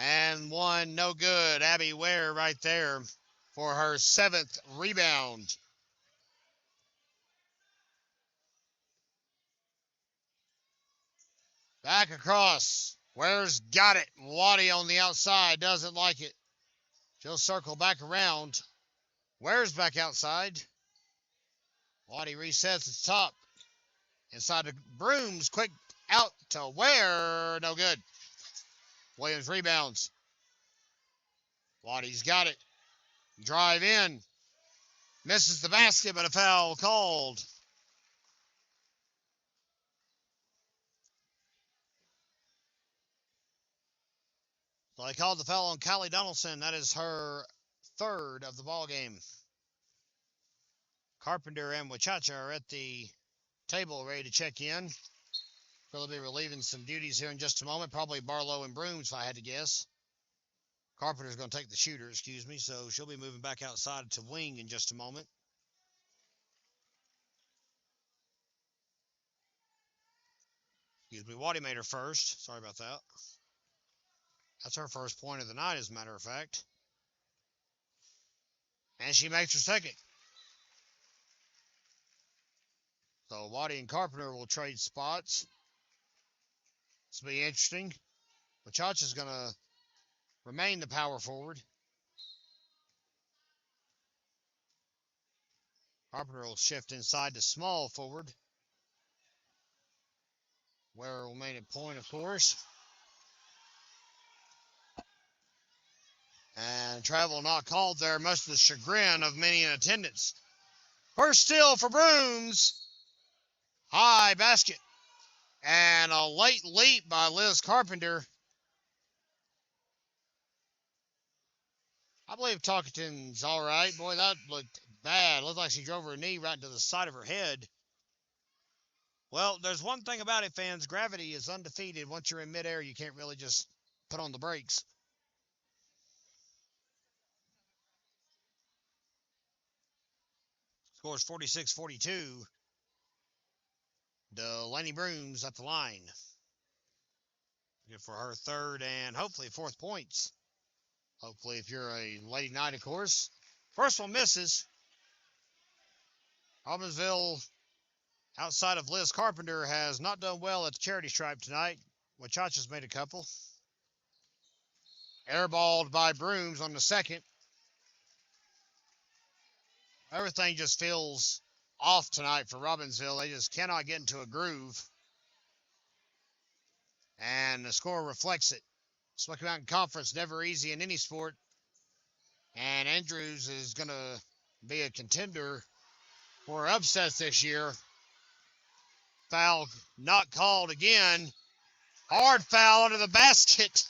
And one no good. Abby Ware right there for her 7th rebound. Back across. Ware's got it. Waddy on the outside doesn't like it. She'll circle back around. Ware's back outside. Waddy resets its top. Inside the Brooms. Quick out to Ware. No good. Williams rebounds. Waddy's got it. Drive in. Misses the basket, but a foul called. So they called the foul on Kylie Donaldson. That is her 3rd of the ball game. Carpenter and Wachacha are at the table ready to check in. They'll be relieving some duties here in just a moment. Probably Barlow and Brooms, if I had to guess. Carpenter's going to take the shooter, so she'll be moving back outside to wing in just a moment. Waddy made her first. Sorry about that. That's her first point of the night, as a matter of fact. And she makes her second. So Waddy and Carpenter will trade spots. This will be interesting. Wachacha's going to remain the power forward. Carpenter will shift inside to small forward. Ware will remain at point, of course. And travel not called there, much to the chagrin of many in attendance. First steal for Brooms. High basket. And a late leap by Liz Carpenter. I believe Talkington's all right. Boy, that looked bad. Looked like she drove her knee right into the side of her head. Well, there's one thing about it, fans. Gravity is undefeated. Once you're in midair, you can't really just put on the brakes. Scores 46-42. Delaney Brooms at the line. Good for her 3rd and hopefully 4th points. Hopefully, if you're a Lady Knight, of course. First one misses. Robbinsville, outside of Liz Carpenter, has not done well at the charity stripe tonight. Wachacha's made a couple. Airballed by Brooms on the second. Everything just feels off tonight for Robbinsville. They just cannot get into a groove. And the score reflects it. Smoky Mountain Conference, never easy in any sport. And Andrews is going to be a contender for upsets this year. Foul not called again. Hard foul under the basket.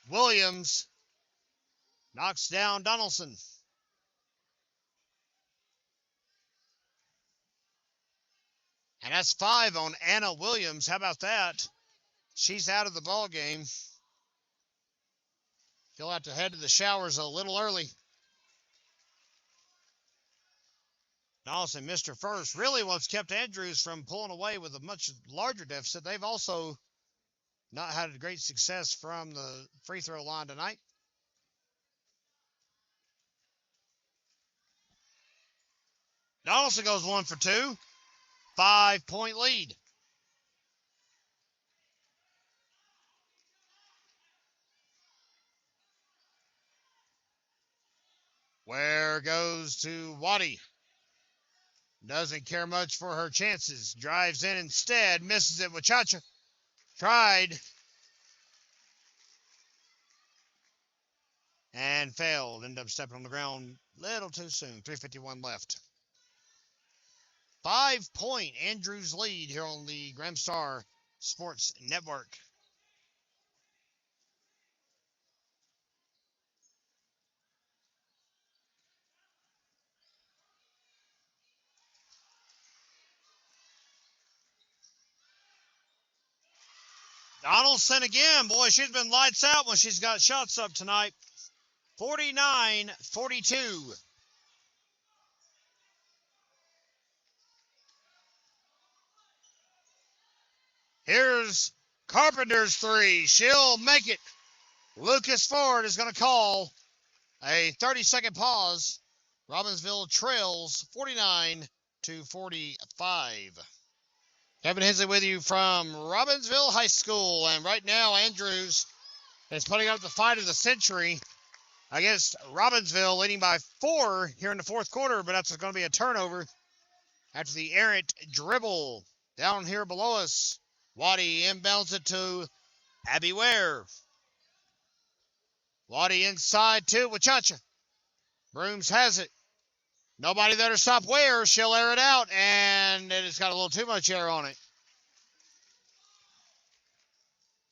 Williams knocks down Donaldson. And that's 5 on Anna Williams. How about that? She's out of the ball game. She'll have to head to the showers a little early. Donaldson missed her first. Really what's kept Andrews from pulling away with a much larger deficit. They've also not had great success from the free throw line tonight. Donaldson goes 1 for 2. 5-point lead. Where goes to Waddy. Doesn't care much for her chances. Drives in instead. Misses it with Chacha. Tried. And failed. Ended up stepping on the ground a little too soon. 3:51 left. 5-point Andrews lead here on the Graham Star Sports Network. Donaldson again. Boy, she's been lights out when she's got shots up tonight. 49-42. Here's Carpenter's three. She'll make it. Lucas Ford is going to call a 30-second pause. Robbinsville trails 49-45. Kevin Hensley with you from Robbinsville High School. And right now, Andrews is putting up the fight of the century against Robbinsville, leading by 4 here in the fourth quarter. But that's going to be a turnover after the errant dribble down here below us. Waddy inbounds it to Abby Ware. Waddy inside to Wachacha. Brooms has it. Nobody there to stop Ware. She'll air it out, and it's got a little too much air on it.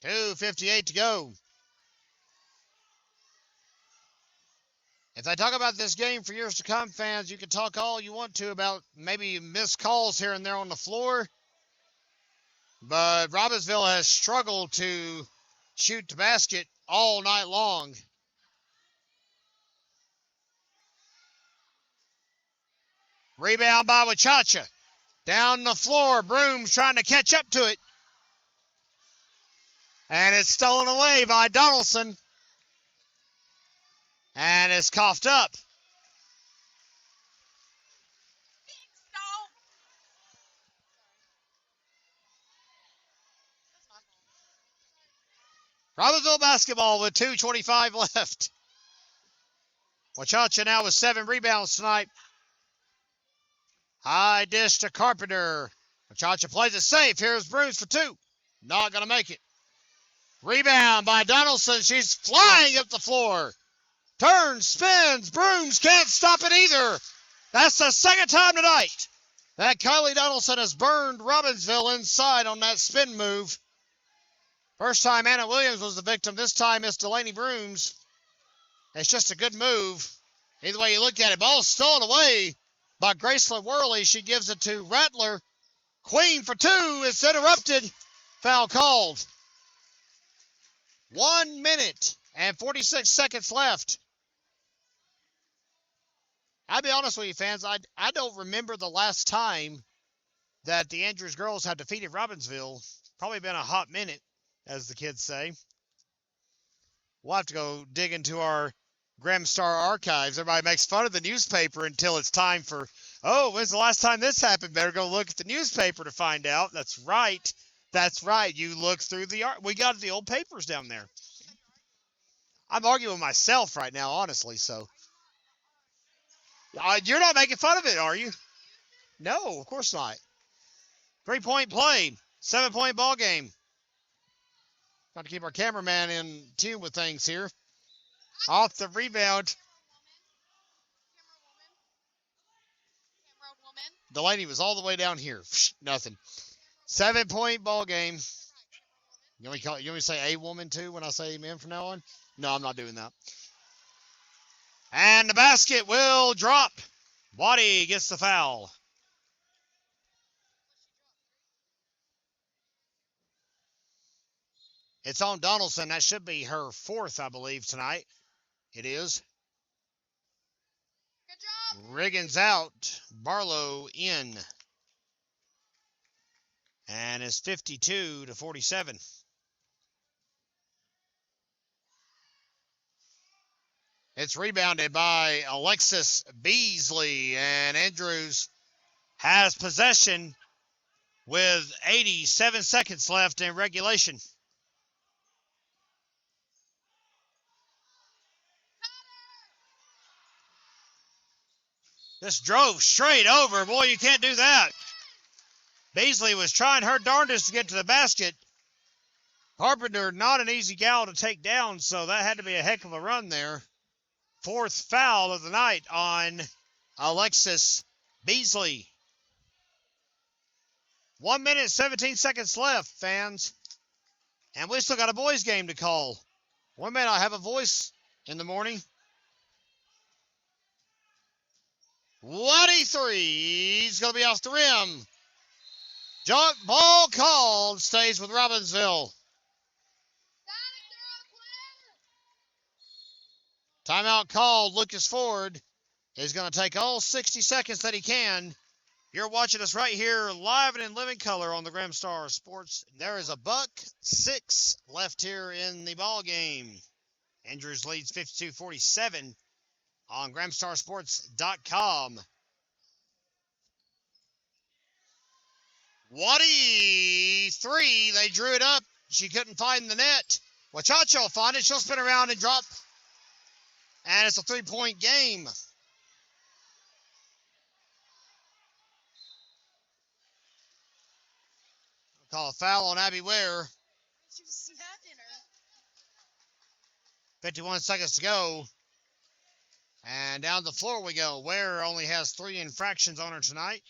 2:58 to go. If I talk about this game for years to come, fans, you can talk all you want to about maybe missed calls here and there on the floor. But Robbinsville has struggled to shoot the basket all night long. Rebound by Wachacha. Down the floor, Brooms trying to catch up to it. And it's stolen away by Donaldson. And it's coughed up. Robbinsville basketball with 2:25 left. Wachacha now with 7 rebounds tonight. High dish to Carpenter. Wachacha plays it safe. Here's Brooms for 2. Not going to make it. Rebound by Donaldson. She's flying up the floor. Turns, spins. Brooms can't stop it either. That's the second time tonight that Kylie Donaldson has burned Robbinsville inside on that spin move. First time Anna Williams was the victim. This time it's Delaney Brooms. It's just a good move. Either way you look at it, ball stolen away by Graceland Worley. She gives it to Rattler. Queen for 2. It's interrupted. Foul called. 1 minute and 46 seconds left. I'll be honest with you, fans. I don't remember the last time that the Andrews girls have defeated Robbinsville. Probably been a hot minute, as the kids say. We'll have to go dig into our Graham Star archives. Everybody makes fun of the newspaper until it's time for, oh, when's the last time this happened? Better go look at the newspaper to find out. That's right. That's right. You look through the art. We got the old papers down there. I'm arguing with myself right now, honestly, so. You're not making fun of it, are you? No, of course not. 3-point play. 7-point ball game. Got to keep our cameraman in tune with things here. Off the rebound. Delaney was all the way down here. Nothing. 7-point ball game. You want me to say a woman too when I say amen from now on? No, I'm not doing that. And the basket will drop. Waddy gets the foul. It's on Donaldson. That should be her 4th, I believe, tonight. It is. Good job. Riggins out. Barlow in. And it's 52-47. It's rebounded by Alexis Beasley, and Andrews has possession with 87 seconds left in regulation. This drove straight over. Boy, you can't do that. Beasley was trying her darndest to get to the basket. Carpenter, not an easy gal to take down, so that had to be a heck of a run there. 4th foul of the night on Alexis Beasley. 1 minute, 17 seconds left, fans. And we still got a boys' game to call. One minute, I have a voice in the morning. Waddy 3. He's going to be off the rim. Jump ball called. Stays with Robbinsville. Timeout called. Lucas Ford is going to take all 60 seconds that he can. You're watching us right here live and in living color on the Graham Star Sports. There is a $1.06 left here in the ball game. Andrews leads 52-47 on GrahamStarSports.com. Waddy 3. They drew it up. She couldn't find the net. Wachacha will find it. She'll spin around and drop. And it's a 3-point game. Call a foul on Abby Ware. She was smacking her. 51 seconds to go. And down the floor we go. Ware only has 3 infractions on her tonight.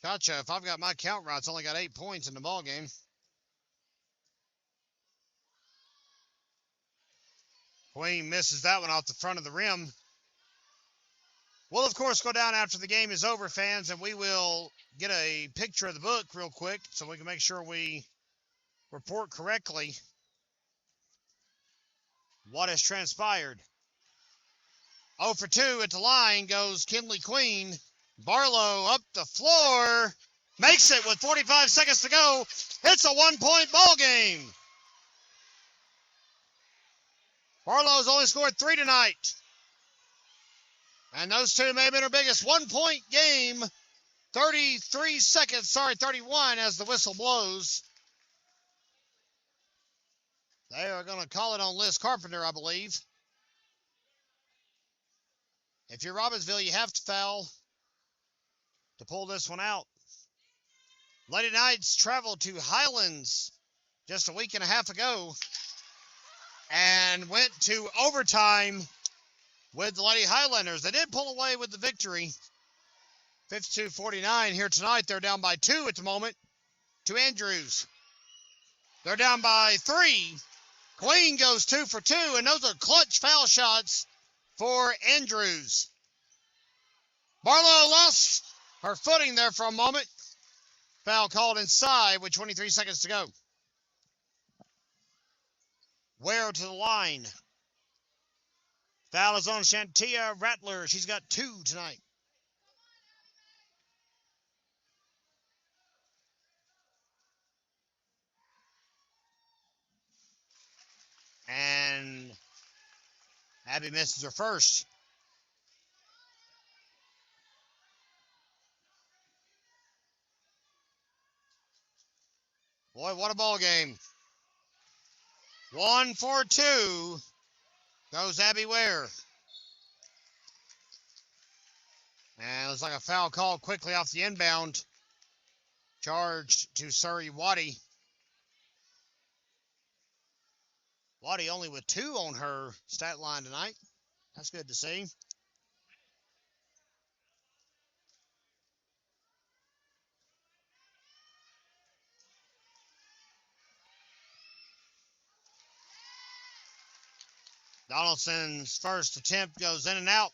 Gotcha. If I've got my count right, it's only got 8 points in the ball game. Queen misses that one off the front of the rim. We'll, of course, go down after the game is over, fans, and we will get a picture of the book real quick so we can make sure we report correctly what has transpired. 0 for 2 at the line goes Kinley Queen. Barlow up the floor. Makes it with 45 seconds to go. It's a 1-point ball game. Barlow's only scored 3 tonight. And those two may have been her biggest 1-point game. 31 as the whistle blows. They are going to call it on Liz Carpenter, I believe. If you're Robbinsville, you have to foul to pull this one out. Lady Knights traveled to Highlands just a week and a half ago and went to overtime with the Lady Highlanders. They did pull away with the victory. 52-49 here tonight. They're down by 2 at the moment to Andrews. They're down by 3. Queen goes 2 for 2, and those are clutch foul shots for Andrews. Barlow lost her footing there for a moment. Foul called inside with 23 seconds to go. Ware to the line. Foul is on Shantia Rattler. She's got 2 tonight. And Abby misses her first. Boy, what a ball game. 1 for 2 goes Abby Ware. And it's like a foul call quickly off the inbound. Charged to Surrey Waddy. Waddy only with 2 on her stat line tonight. That's good to see. Donaldson's first attempt goes in and out.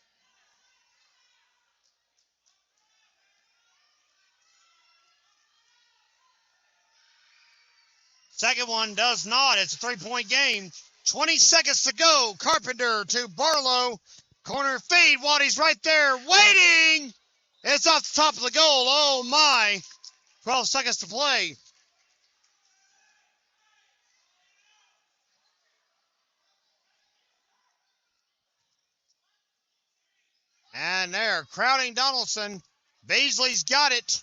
Second one does not. It's a 3-point game. 20 seconds to go. Carpenter to Barlow. Corner feed. Waddy's right there waiting. It's off the top of the goal. Oh, my. 12 seconds to play. And they're crowding Donaldson. Beasley's got it.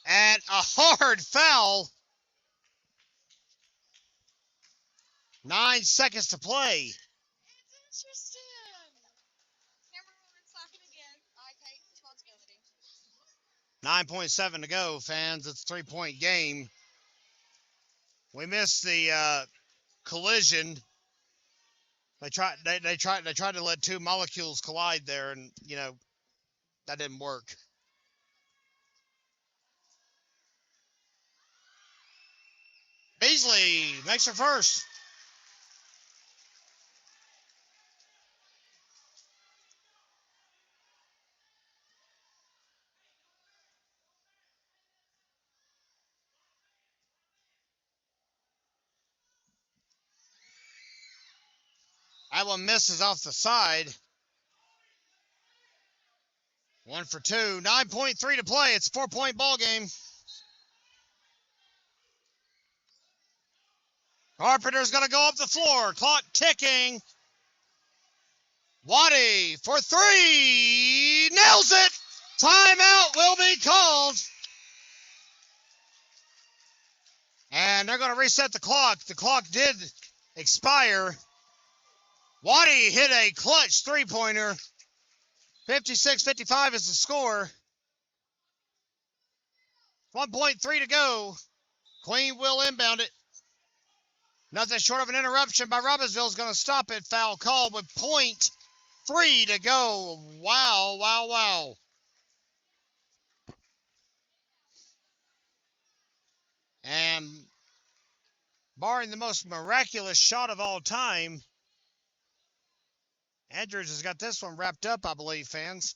And a hard foul. 9 seconds to play. It's interesting. Camera slapping again. I take responsibility. 9.7 to go, fans. It's a 3-point game. We missed the collision. They tried to let 2 molecules collide there, and that didn't work. Beasley makes her first. That one misses off the side. 1 for 2. 9.3 to play. It's a 4-point ball game. Carpenter's going to go up the floor. Clock ticking. Waddy for 3. Nails it. Timeout will be called. And they're going to reset the clock. The clock did expire. Waddy hit a clutch 3-pointer. 56-55 is the score. 1.3 to go. Queen will inbound it. Nothing short of an interruption by Robbinsville is going to stop it. Foul call with 0.3 to go. Wow, wow, wow. And barring the most miraculous shot of all time, Andrews has got this one wrapped up, I believe, fans.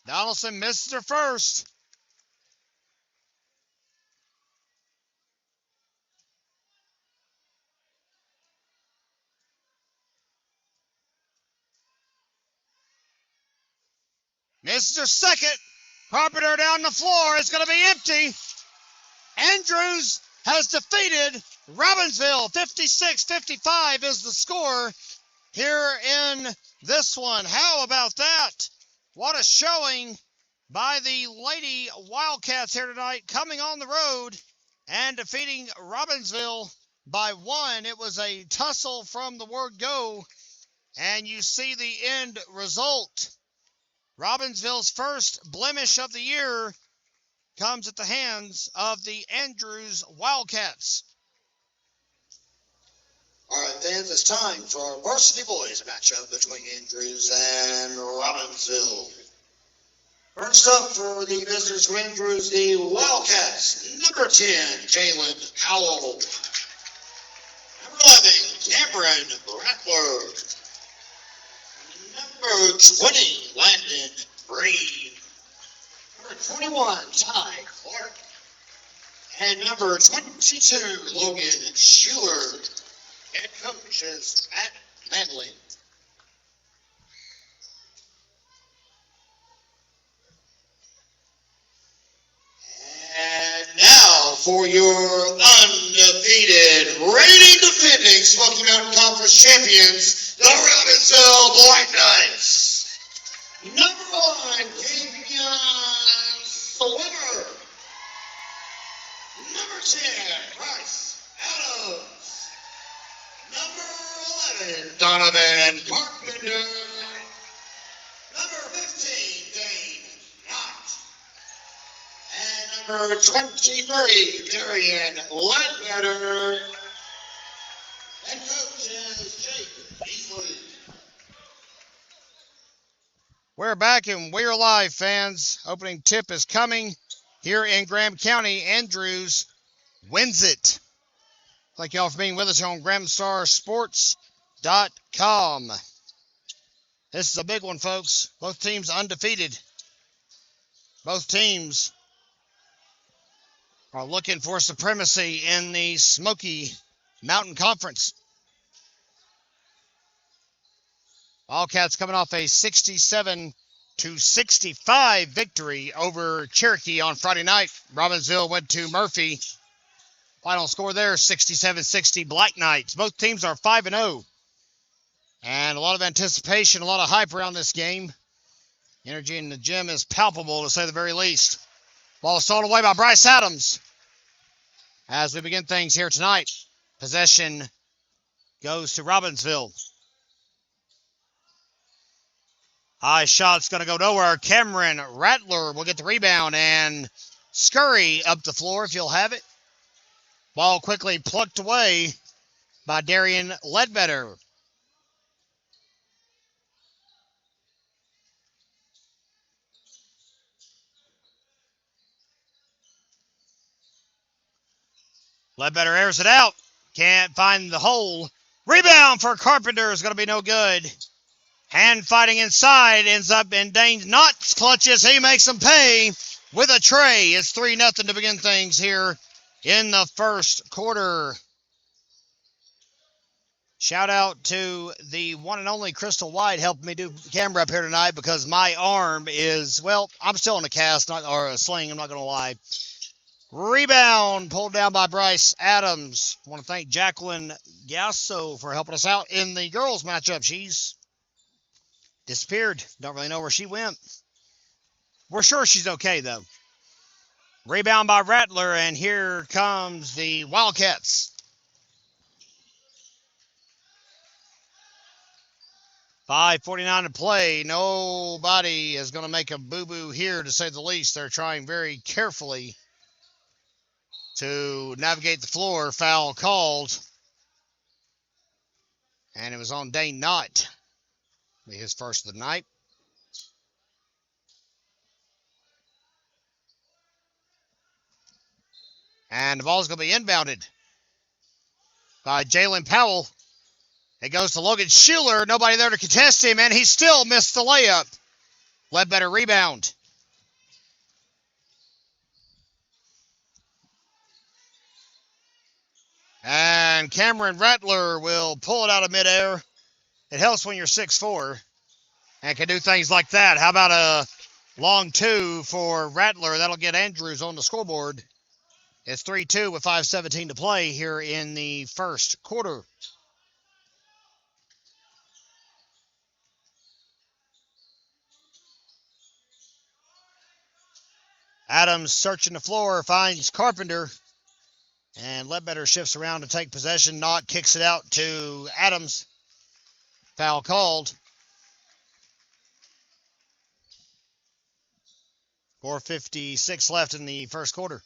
Donaldson misses her first. Misses her second. Carpenter down the floor. It's going to be empty. Andrews has defeated Robbinsville. 56-55 is the score here in this one. How about that? What a showing by the Lady Wildcats here tonight, coming on the road and defeating Robbinsville by 1. It was a tussle from the word go, and you see the end result. Robbinsville's first blemish of the year comes at the hands of the Andrews Wildcats. All right, fans, it's time for our Varsity Boys matchup between Andrews and Robbinsville. First up for the visitors to Andrews, the Wildcats, number 10, Jalen Howell. Number 11, Cameron Rattler. Number 20, Landon Breen. Number 21, Ty Clark. And number 22, Logan Schuler. Head coach is Matt Manley. And now for your undefeated, reigning defending Smoky Mountain Conference champions, the Robbinsville Black Knights. Number 1, Davion Sliver. Number 10, Bryce Adams. Number 11, Donovan Carpenter. Number 15, Dane Knott. number 23, Darian Ledbetter. Head coach is Jake Beasley. We're back and we're live, fans. Opening tip is coming here in Graham County. Andrews wins it. Thank y'all for being with us here on GramStarSports.com. This is a big one, folks. Both teams undefeated. Both teams are looking for supremacy in the Smoky Mountain Conference. Wildcats coming off a 67-65 victory over Cherokee on Friday night. Robbinsville went to Murphy. Final score there, 67-60 Black Knights. Both teams are 5-0. And a lot of anticipation, a lot of hype around this game. Energy in the gym is palpable, to say the very least. Ball stolen away by Bryce Adams. As we begin things here tonight, possession goes to Robbinsville. High shot's going to go nowhere. Cameron Rattler will get the rebound and scurry up the floor if you'll have it. Ball quickly plucked away by Darian Ledbetter. Ledbetter airs it out. Can't find the hole. Rebound for Carpenter is going to be no good. Hand fighting inside, ends up in Dane Knott's clutches. He makes them pay with a tray. It's 3-0 to begin things here in the first quarter. Shout out to the one and only Crystal White helping me do the camera up here tonight because my arm is, well, I'm still in a cast or a sling, I'm not going to lie. Rebound pulled down by Bryce Adams. I want to thank Jacqueline Gasso for helping us out in the girls matchup. She's disappeared. Don't really know where she went. We're sure she's okay, though. Rebound by Rattler, and here comes the Wildcats. 5:49 to play. Nobody is going to make a boo-boo here, to say the least. They're trying very carefully to navigate the floor. Foul called. And it was on Dane Knott. His first of the night. And the ball's going to be inbounded by Jalen Powell. It goes to Logan Schuler. Nobody there to contest him, and he still missed the layup. Ledbetter rebound. And Cameron Rattler will pull it out of midair. It helps when you're 6'4" and can do things like that. How about a long two for Rattler? That'll get Andrews on the scoreboard. It's 3-2 with 5:17 to play here in the first quarter. Adams searching the floor, finds Carpenter. And Ledbetter shifts around to take possession. Knott kicks it out to Adams. Foul called. 4:56 left in the first quarter.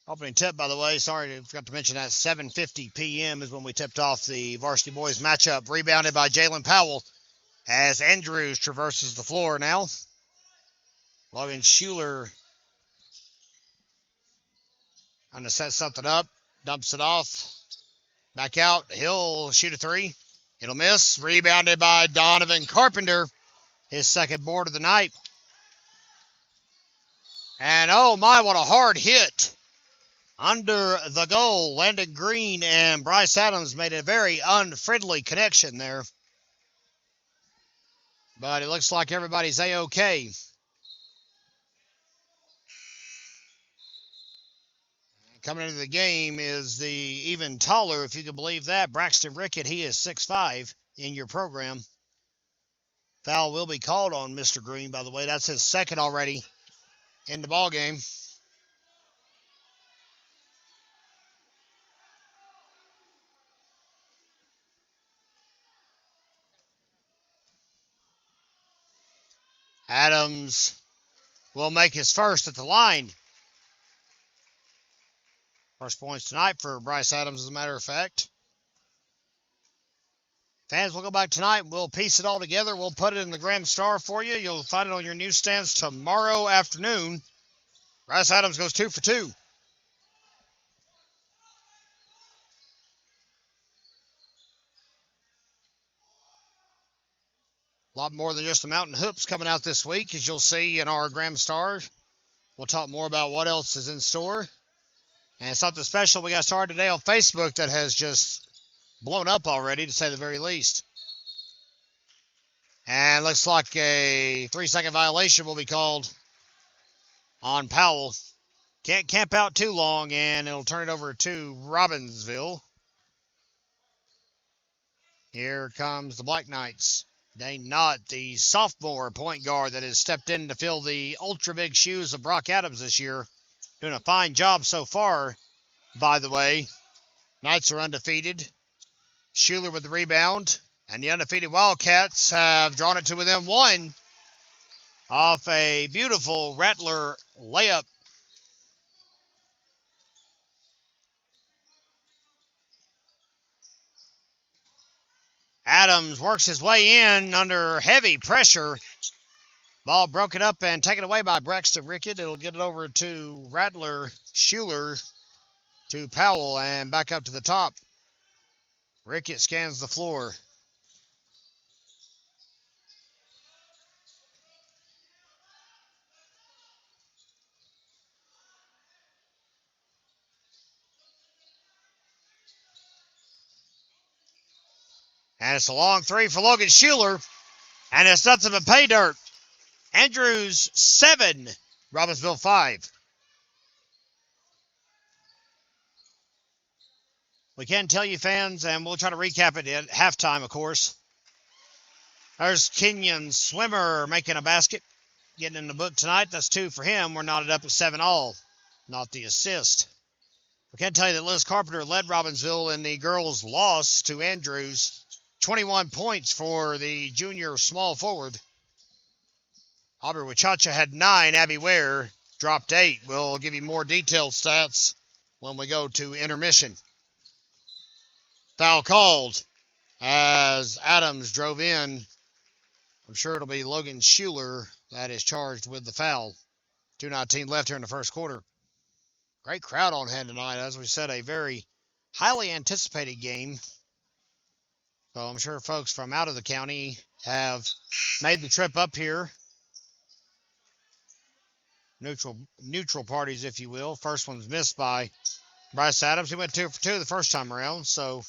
Opening tip, by the way, sorry, I forgot to mention that, 7:50 p.m. is when we tipped off the Varsity Boys matchup. Rebounded by Jalen Powell as Andrews traverses the floor now. Logan Schuler trying to set something up. Dumps it off. Back out. He'll shoot a three. It'll miss. Rebounded by Donovan Carpenter. His second board of the night. And oh my, what a hard hit. Under the goal. Landon Green and Bryce Adams made a very unfriendly connection there. But it looks like everybody's A-OK. Coming into the game is the even taller, if you can believe that, Braxton Rickett. He is 6'5" in your program. Foul will be called on Mr. Green, by the way. That's his second already in the ball game. Adams will make his first at the line. First points tonight for Bryce Adams, as a matter of fact. Fans, we'll go back tonight. We'll piece it all together. We'll put it in the Grand Star for you. You'll find it on your newsstands tomorrow afternoon. Bryce Adams goes 2 for 2. A lot more than just the Mountain Hoops coming out this week, as you'll see in our Grand Star. We'll talk more about what else is in store. And something special we got started today on Facebook that has just blown up already, to say the very least. And looks like a 3-second violation will be called on Powell. Can't camp out too long, and it'll turn it over to Robbinsville. Here comes the Black Knights. Dane Knott, the sophomore point guard that has stepped in to fill the ultra-big shoes of Brock Adams this year. Doing a fine job so far, by the way. Knights are undefeated. Schuler with the rebound. And the undefeated Wildcats have drawn it to within 1 off a beautiful Rattler layup. Adams works his way in under heavy pressure. Ball broken up and taken away by Braxton Rickett. It'll get it over to Rattler, Schuler, to Powell, and back up to the top. Rickett scans the floor. And it's a long 3 for Logan Schuler. And it's nothing but pay dirt. Andrews 7, Robbinsville 5. We can tell you, fans, and we'll try to recap it at halftime, of course. There's Kenyon Swimmer making a basket. Getting in the book tonight. That's 2 for him. We're knotted up at 7 all. Not the assist. We can tell you that Liz Carpenter led Robbinsville in the girls' loss to Andrews. 21 points for the junior small forward. Aubrey Wachacha had 9. Abby Ware dropped 8. We'll give you more detailed stats when we go to intermission. Foul called as Adams drove in. I'm sure it'll be Logan Schuler that is charged with the foul. 2:19 left here in the first quarter. Great crowd on hand tonight. As we said, a very highly anticipated game. So I'm sure folks from out of the county have made the trip up here. Neutral parties, if you will. First one's missed by Bryce Adams. He went 2 for 2 the first time around. So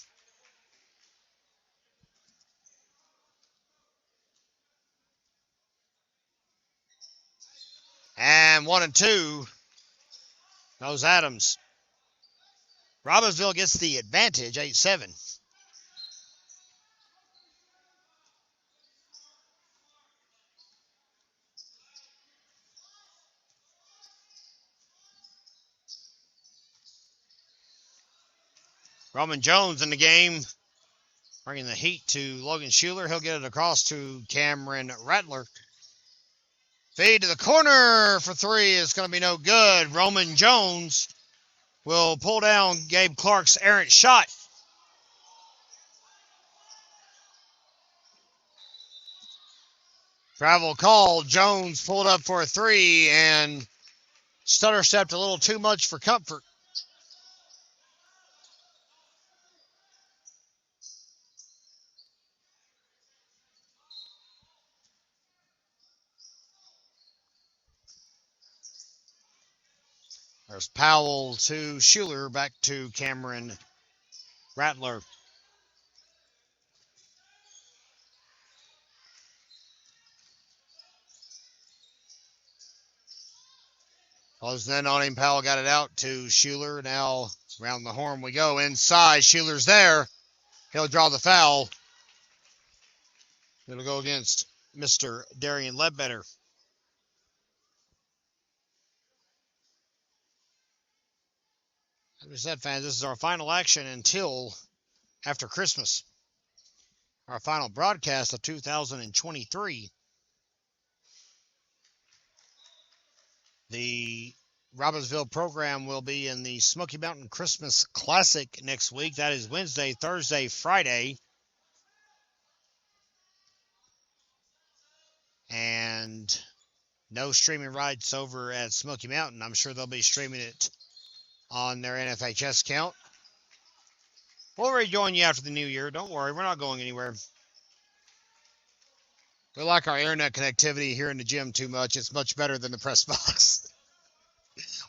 and 1 and 2 goes Adams. Robbinsville gets the advantage, 8-7. Roman Jones in the game, bringing the heat to Logan Schuler. He'll get it across to Cameron Rattler. Feed to the corner for 3 is going to be no good. Roman Jones will pull down Gabe Clark's errant shot. Travel call. Jones pulled up for a 3 and stutter stepped a little too much for comfort. There's Powell to Schuler, back to Cameron Rattler. Closing in on him, Powell got it out to Schuler. Now around the horn we go. Inside, Schuler's there. He'll draw the foul. It'll go against Mr. Darian Ledbetter. As we said, fans, this is our final action until after Christmas. Our final broadcast of 2023. The Robbinsville program will be in the Smoky Mountain Christmas Classic next week. That is Wednesday, Thursday, Friday. And no streaming rights over at Smoky Mountain. I'm sure they'll be streaming it on their NFHS account. We'll rejoin you after the new year. Don't worry, we're not going anywhere. We like our internet connectivity here in the gym too much. It's much better than the press box.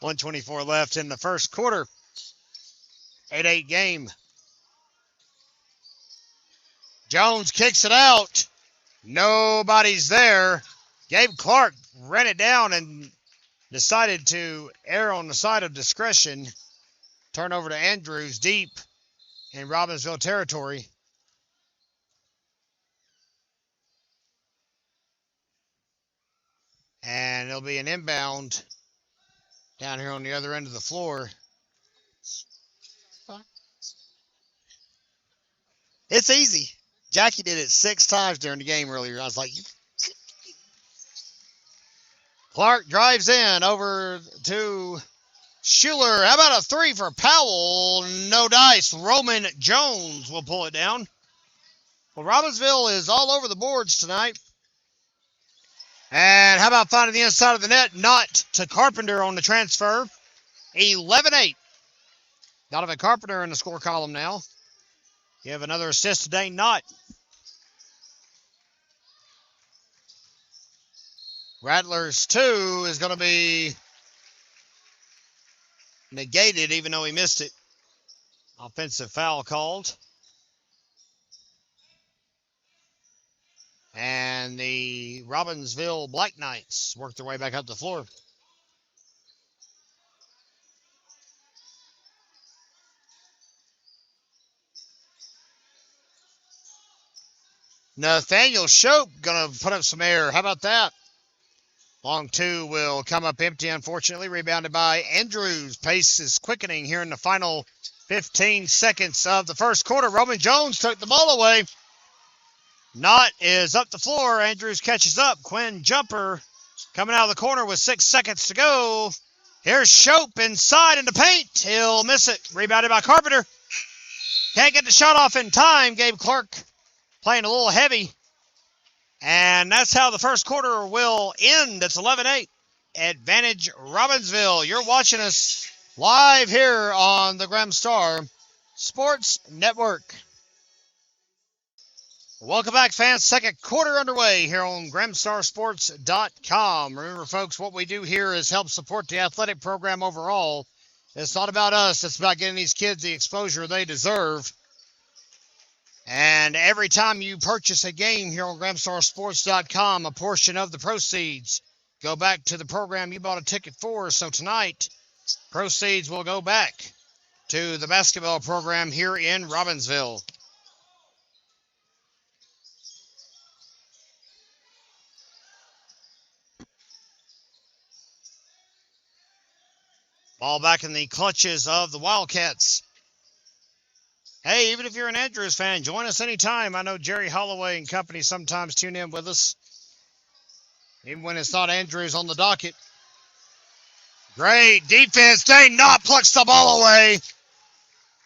1:24 left in the first quarter. 8-8 game. Jones kicks it out. Nobody's there. Gabe Clark ran it down and decided to err on the side of discretion. Turnover to Andrews deep in Robbinsville territory. And it'll be an inbound down here on the other end of the floor. It's easy. Jackie did it 6 times during the game earlier. I was like, Clark drives in over to Schuler. How about a 3 for Powell? No dice. Roman Jones will pull it down. Well, Robbinsville is all over the boards tonight. And how about finding the inside of the net? Not to Carpenter on the transfer. 11-8. Donovan Carpenter in the score column now. Give another assist today. Not. Rattler's 2 is going to be negated even though he missed it. Offensive foul called. And the Robbinsville Black Knights work their way back up the floor. Nathaniel Shope going to put up some air. How about that? Long 2 will come up empty, unfortunately. Rebounded by Andrews. Pace is quickening here in the final 15 seconds of the first quarter. Roman Jones took the ball away. Knott is up the floor. Andrews catches up. Quinn Jumper coming out of the corner with 6 seconds to go. Here's Shope inside in the paint. He'll miss it. Rebounded by Carpenter. Can't get the shot off in time. Gabe Clark playing a little heavy. And that's how the first quarter will end. It's 11-8. Advantage Robbinsville. You're watching us live here on the Graham Star Sports Network. Welcome back, fans. Second quarter underway here on GrahamStarSports.com. Remember, folks, what we do here is help support the athletic program overall. It's not about us. It's about getting these kids the exposure they deserve. And every time you purchase a game here on GrahamStarSports.com, a portion of the proceeds go back to the program you bought a ticket for. So tonight, proceeds will go back to the basketball program here in Robbinsville. Ball back in the clutches of the Wildcats. Hey, even if you're an Andrews fan, join us anytime. I know Jerry Holloway and company sometimes tune in with us, even when it's not Andrews on the docket. Great defense. Dane Knott plucks the ball away,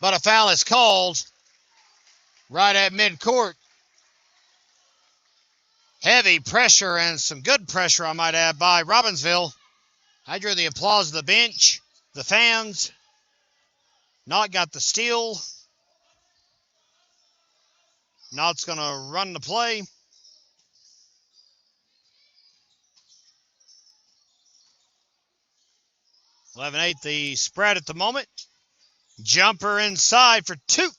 but a foul is called right at midcourt. Heavy pressure and some good pressure, I might add, by Robbinsville. I drew the applause of the bench. The fans. Knott got the steal. Knott's going to run the play. (11-8) the spread at the moment. Jumper inside for 2.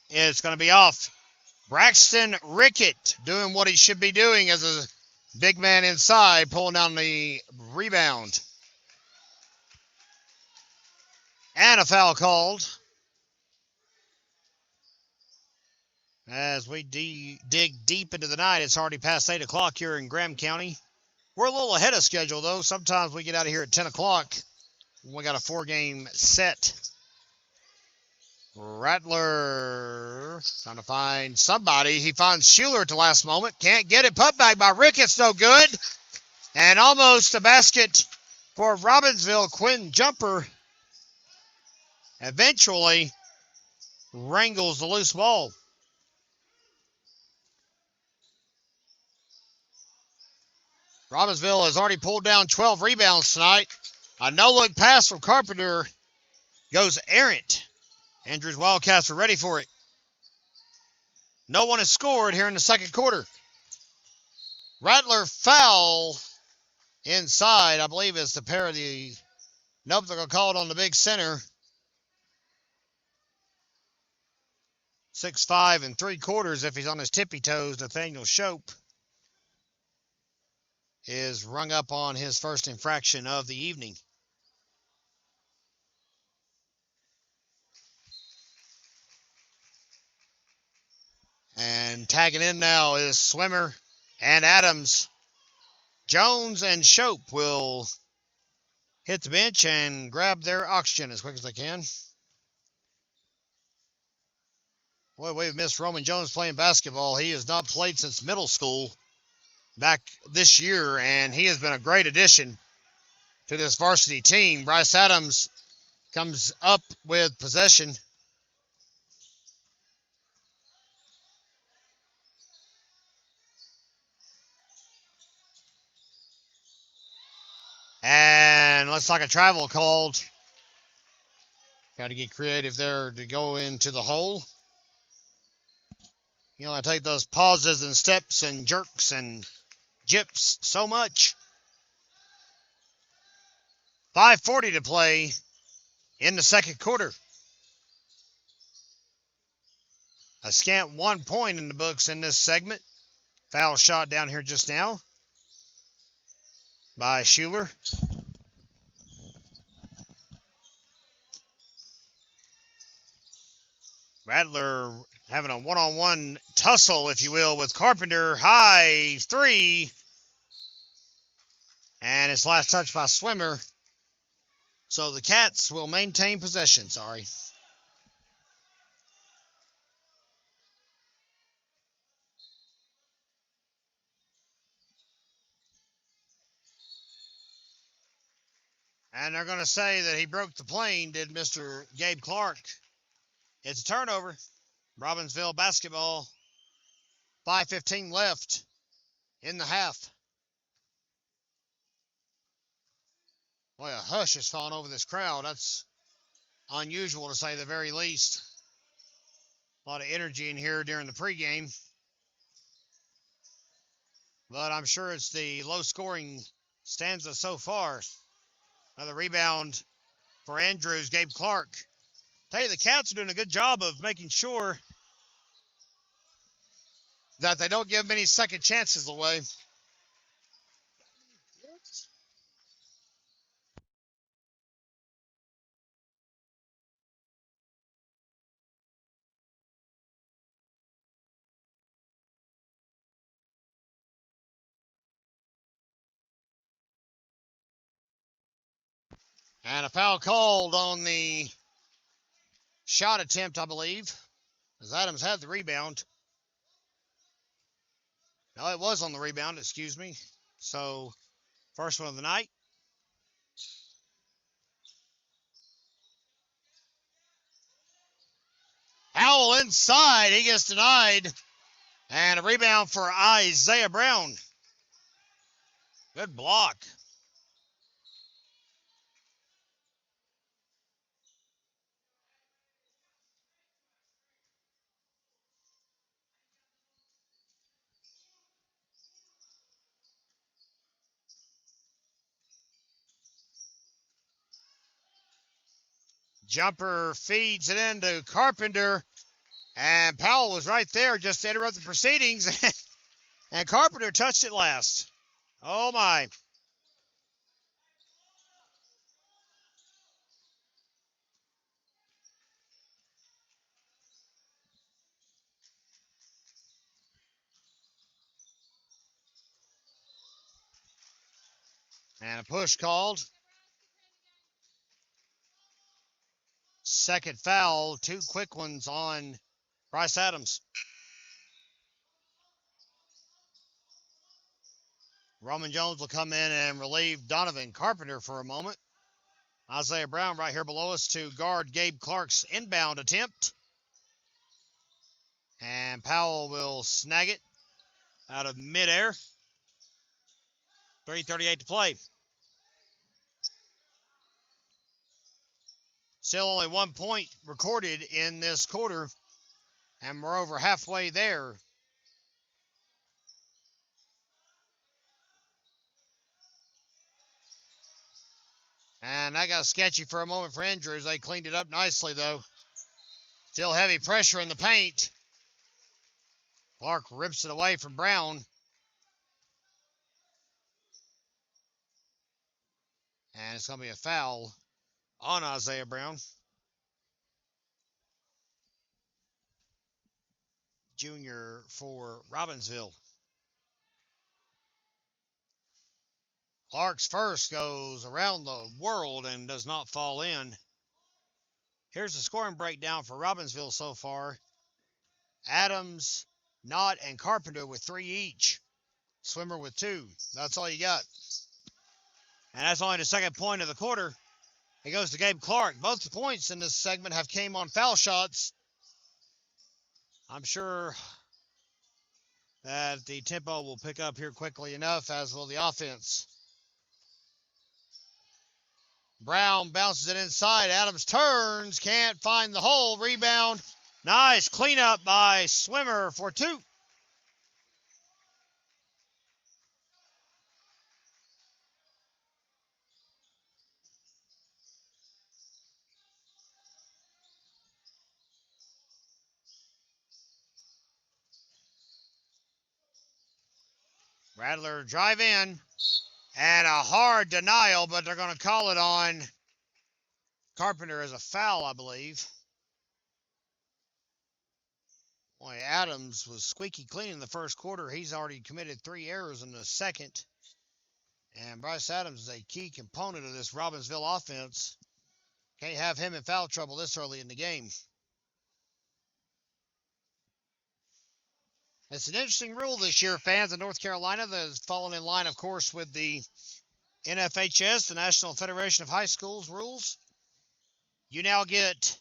It's going to be off. Braxton Rickett doing what he should be doing as a big man inside, pulling down the rebound. And a foul called. As we dig deep into the night, it's already past 8 o'clock here in Graham County. We're a little ahead of schedule, though. Sometimes we get out of here at 10 o'clock. We got a 4-game set. Rattler trying to find somebody. He finds Schuler at the last moment. Can't get it. Put back by Ricketts, no good. And almost a basket For Robbinsville, Quinn Jumper eventually wrangles the loose ball. Robbinsville has already pulled down 12 rebounds tonight. A no-look pass from Carpenter goes errant. Andrews Wildcats are ready for it. No one has scored here in the second quarter. Rattler foul inside, I believe is the pair of the... Nope, they're going to call it on the big center. 6'5" and 3/4 if he's on his tippy toes. Nathaniel Shope is rung up on his first infraction of the evening. And tagging in now is Swimmer and Adams. Jones and Shope will hit the bench and grab their oxygen as quick as they can. Boy, we've missed Roman Jones playing basketball. He has not played since middle school back this year, and he has been a great addition to this varsity team. Bryce Adams comes up with possession. And looks like a travel called. Got to get creative there to go into the hole. You know, I take those pauses and steps and jerks and jips so much. 5:40 to play in the second quarter. A scant 1 point in the books in this segment. Foul shot down here just now by Schuler. Rattler having a one-on-one tussle, if you will, with Carpenter. High three. And it's last touch by Swimmer. So the Cats will maintain possession. Sorry. And they're going to say that he broke the plane, did Mr. Gabe Clark. It's a turnover. Robbinsville basketball. 5:15 left in the half. Boy, a hush has fallen over this crowd. That's unusual to say the very least. A lot of energy in here during the pregame. But I'm sure it's the low-scoring stanza so far. Another rebound for Andrews, Gabe Clark. Tell you, the Cats are doing a good job of making sure that they don't give many second chances away. And a foul called on the shot attempt, I believe, as Adams had the rebound. No, it was on the rebound, excuse me. So, first one of the night. Howell inside, he gets denied. And a rebound for Isaiah Brown. Good block. Jumper feeds it into Carpenter. And Powell was right there just to interrupt the proceedings. And Carpenter touched it last. Oh, my. And a push called. Second foul, 2 quick ones on Bryce Adams. Roman Jones will come in and relieve Donovan Carpenter for a moment. Isaiah Brown right here below us to guard Gabe Clark's inbound attempt. And Powell will snag it out of midair. 3:38 to play. Still only 1 point recorded in this quarter, and we're over halfway there. And that got sketchy for a moment for Andrews. They cleaned it up nicely, though. Still heavy pressure in the paint. Clark rips it away from Brown. And it's going to be a foul on Isaiah Brown. Junior for Robbinsville. Clark's first goes around the world and does not fall in. Here's the scoring breakdown for Robbinsville so far. Adams, Knott, and Carpenter with 3 each. Swimmer with 2. That's all you got. And that's only the second point of the quarter. It goes to Gabe Clark. Both the points in this segment have came on foul shots. I'm sure that the tempo will pick up here quickly enough, as will the offense. Brown bounces it inside. Adams turns, can't find the hole. Rebound. Nice cleanup by Swimmer for 2. Rattler drive in. And a hard denial, but they're going to call it on Carpenter as a foul, I believe. Boy, Adams was squeaky clean in the first quarter. He's already committed 3 errors in the second. And Bryce Adams is a key component of this Robbinsville offense. Can't have him in foul trouble this early in the game. It's an interesting rule this year, fans of North Carolina, that has fallen in line, of course, with the NFHS, the National Federation of High Schools rules. You now get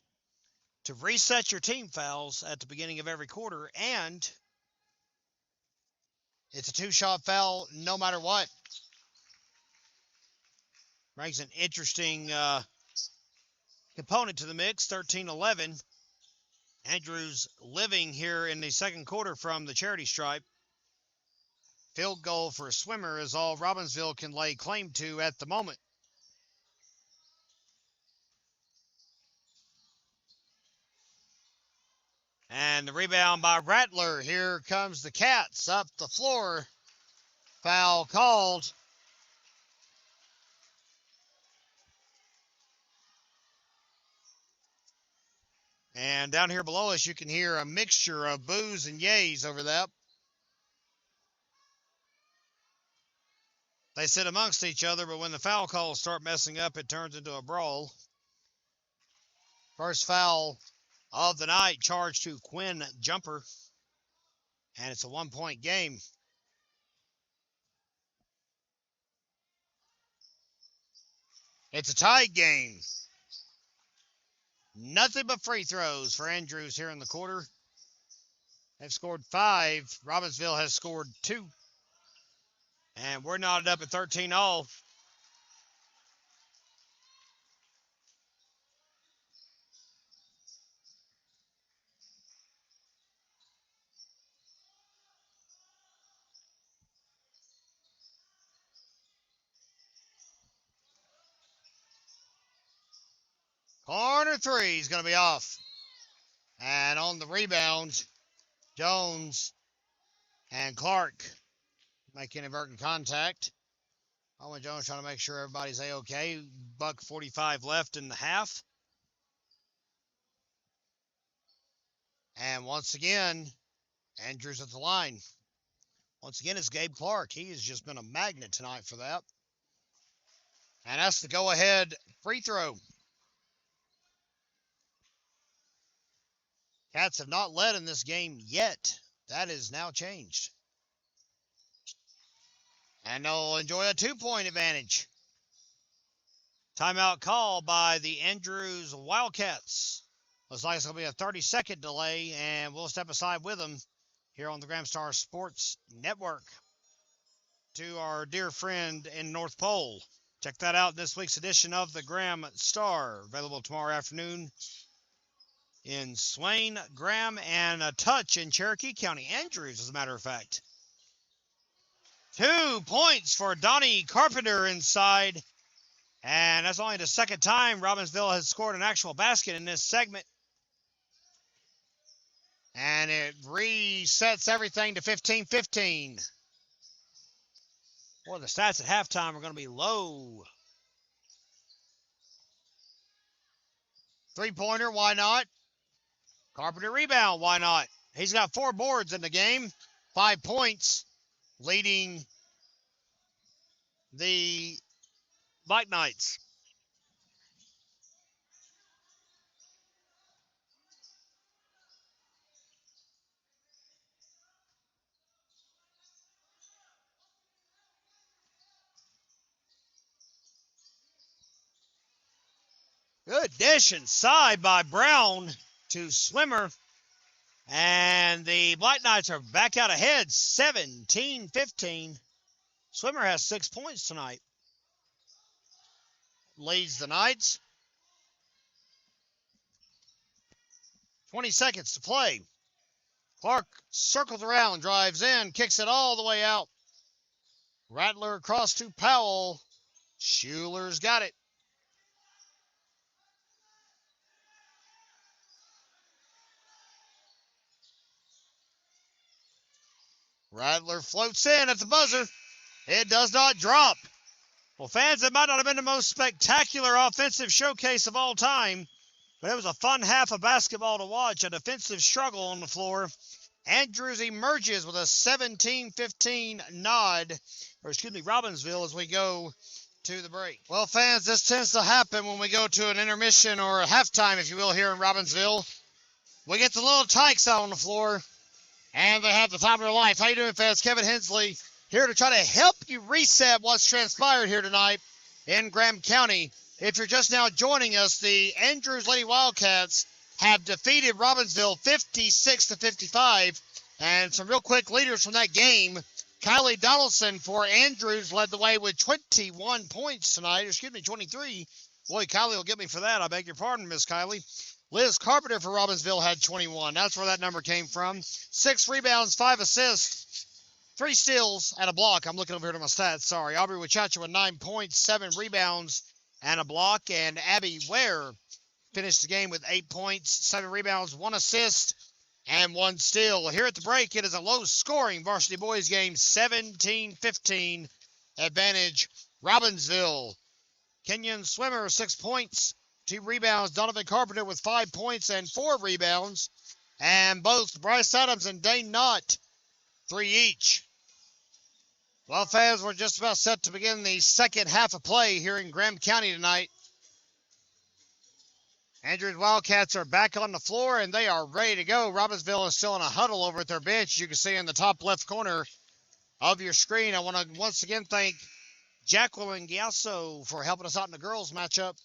to reset your team fouls at the beginning of every quarter, and it's a 2-shot foul no matter what. Brings an interesting component to the mix, 13-11. Andrews living here in the second quarter from the charity stripe. Field goal for a Swimmer is all Robbinsville can lay claim to at the moment. And the rebound by Rattler. Here comes the Cats up the floor. Foul called. And down here below us, you can hear a mixture of boos and yays over that. They sit amongst each other, but when the foul calls start messing up, it turns into a brawl. First foul of the night, charged to Quinn Jumper. And it's a 1-point game. It's a tied game. Nothing but free throws for Andrews here in the quarter. They've scored 5. Robbinsville has scored 2. And we're knotted up at 13-all. Corner 3 is going to be off. And on the rebound, Jones and Clark make inadvertent contact. Owen Jones trying to make sure everybody's A-okay. $1:45 left in the half. And once again, Andrews at the line. Once again, it's Gabe Clark. He has just been a magnet tonight for that. And that's the go-ahead free throw. Cats have not led in this game yet. That is now changed. And they'll enjoy a 2-point advantage. Timeout call by the Andrews Wildcats. Looks like it's going to be a 30-second delay, and we'll step aside with them here on the Graham Star Sports Network. To our dear friend in North Pole. Check that out in this week's edition of the Graham Star. Available tomorrow afternoon in Swain, Graham, and a touch in Cherokee County. Andrews, as a matter of fact. 2 points for Donnie Carpenter inside. And that's only the second time Robbinsville has scored an actual basket in this segment. And it resets everything to 15-15. Boy, the stats at halftime are going to be low. 3-pointer, why not? Carpenter rebound, why not? He's got 4 boards in the game, 5 points, leading the Black Knights. Good dish inside by Brown to Swimmer. And the Black Knights are back out ahead, 17-15. Swimmer has 6 points tonight. Leads the Knights. 20 seconds to play. Clark circles around, drives in, kicks it all the way out. Rattler across to Powell. Schuler's got it. Rattler floats in at the buzzer. It does not drop. Well, fans, it might not have been the most spectacular offensive showcase of all time, but it was a fun half of basketball to watch, a defensive struggle on the floor. Andrews emerges with a 17-15 Robbinsville as we go to the break. Well, fans, this tends to happen when we go to an intermission or a halftime, if you will, here in Robbinsville. We get the little tykes out on the floor, and they have the time of their life. How you doing, fans? Kevin Hensley here to try to help you reset what's transpired here tonight in Graham County. If you're just now joining us, the Andrews Lady Wildcats have defeated Robbinsville 56-55. And some real quick leaders from that game. Kylie Donaldson for Andrews led the way with 21 points tonight. 23. Boy, Kylie will get me for that. I beg your pardon, Miss Kylie. Liz Carpenter for Robbinsville had 21. That's where that number came from. 6 rebounds, 5 assists, 3 steals, and a block. I'm looking over here to my stats. Sorry. Aubrey Wachacha with 9 points, 7 rebounds, and a block. And Abby Ware finished the game with 8 points, 7 rebounds, 1 assist, and 1 steal. Here at the break, it is a low-scoring varsity boys game, 17-15 advantage Robbinsville. Kenyon Swimmer, 6 points, 2 rebounds. Donovan Carpenter with 5 points and 4 rebounds. And both Bryce Adams and Dane Knott, 3 each. Well, fans, we're just about set to begin the second half of play here in Graham County tonight. Andrews Wildcats are back on the floor, and they are ready to go. Robbinsville is still in a huddle over at their bench. You can see in the top left corner of your screen. I want to once again thank Jacqueline Giasso for helping us out in the girls matchup.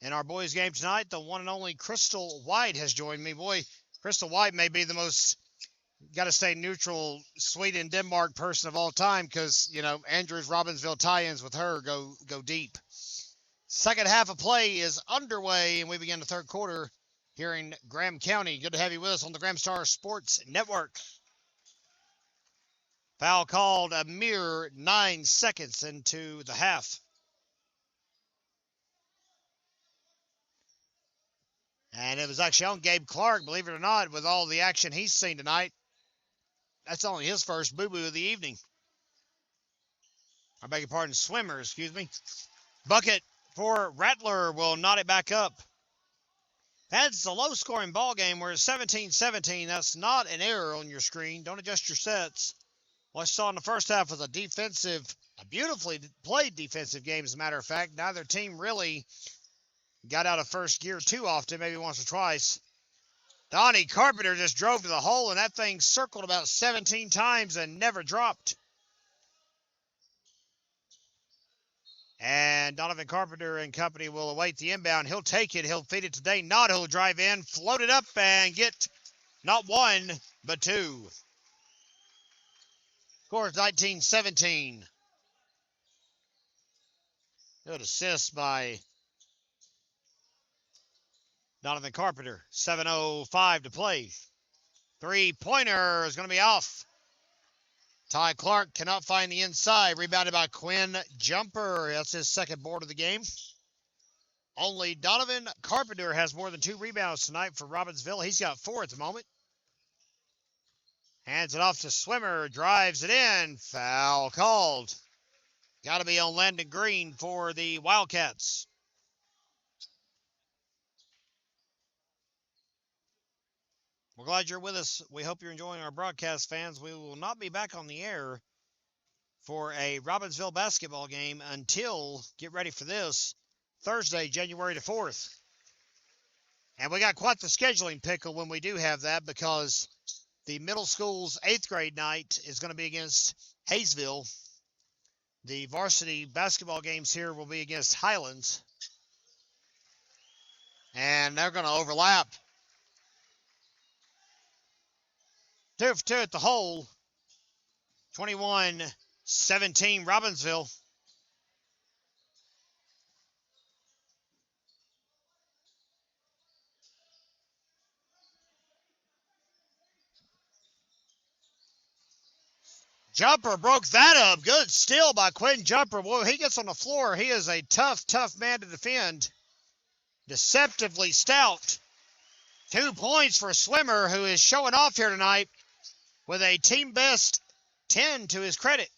In our boys game tonight, the one and only Crystal White has joined me. Boy, Crystal White may be the most, got to stay neutral, Sweden, Denmark person of all time because, you know, Andrews Robbinsville tie-ins with her go deep. Second half of play is underway, and we begin the third quarter here in Graham County. Good to have you with us on the Graham Star Sports Network. Foul called a mere 9 seconds into the half. And it was actually on Gabe Clark, believe it or not, with all the action he's seen tonight. That's only his first boo-boo of the evening. I beg your pardon, Swimmer, excuse me. Bucket for Rattler will knot it back up. That's a low-scoring ball game. We're at 17-17. That's not an error on your screen. Don't adjust your sets. What I saw in the first half was a beautifully played defensive game, as a matter of fact. Neither team really got out of first gear too often, maybe once or twice. Donnie Carpenter just drove to the hole, and that thing circled about 17 times and never dropped. And Donovan Carpenter and company will await the inbound. He'll take it. He'll feed it to Dane Knott. He'll drive in, float it up, and get not one, but two. Scores 19-17. Good assist by Donovan Carpenter. 7:05 to play. Three-pointer is going to be off. Ty Clark cannot find the inside. Rebounded by Quinn Jumper. That's his second board of the game. Only Donovan Carpenter has more than 2 rebounds tonight for Robbinsville. He's got 4 at the moment. Hands it off to Swimmer. Drives it in. Foul called. Got to be on Landon Green for the Wildcats. We're glad you're with us. We hope you're enjoying our broadcast, fans. We will not be back on the air for a Robbinsville basketball game until, get ready for this, Thursday, January the 4th. And we got quite the scheduling pickle when we do have that, because the middle school's 8th grade night is going to be against Hayesville. The varsity basketball games here will be against Highlands. And they're going to overlap. 2 for 2 at the hole. 21-17 Robbinsville. Jumper broke that up. Good steal by Quinn Jumper. Boy, he gets on the floor. He is a tough man to defend. Deceptively stout. 2 points for Swimmer, who is showing off here tonight with a team best 10 to his credit.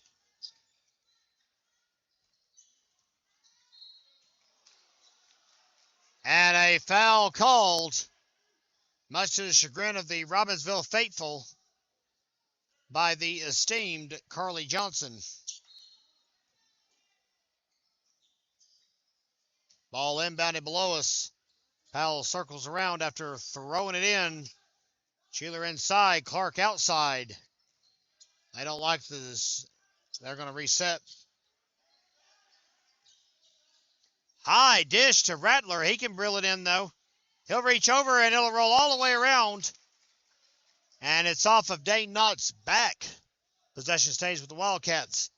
And a foul called, much to the chagrin of the Robbinsville faithful, by the esteemed Carly Johnson. Ball inbounded below us. Powell circles around after throwing it in. Sheeler inside, Clark outside. They don't like this. They're going to reset. High dish to Rattler. He can reel it in, though. He'll reach over, and it'll roll all the way around. And it's off of Dane Knott's back. Possession stays with the Wildcats.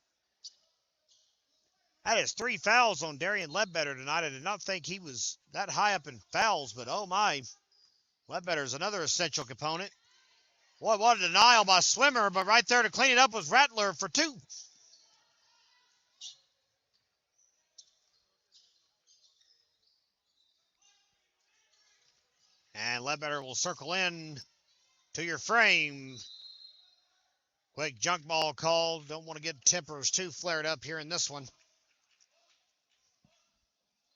That is 3 fouls on Darian Ledbetter tonight. I did not think he was that high up in fouls, but oh my. Ledbetter is another essential component. Boy, what a denial by Swimmer, but right there to clean it up was Rattler for 2. And Ledbetter will circle in to your frame. Quick junk ball called. Don't want to get tempers too flared up here in this one.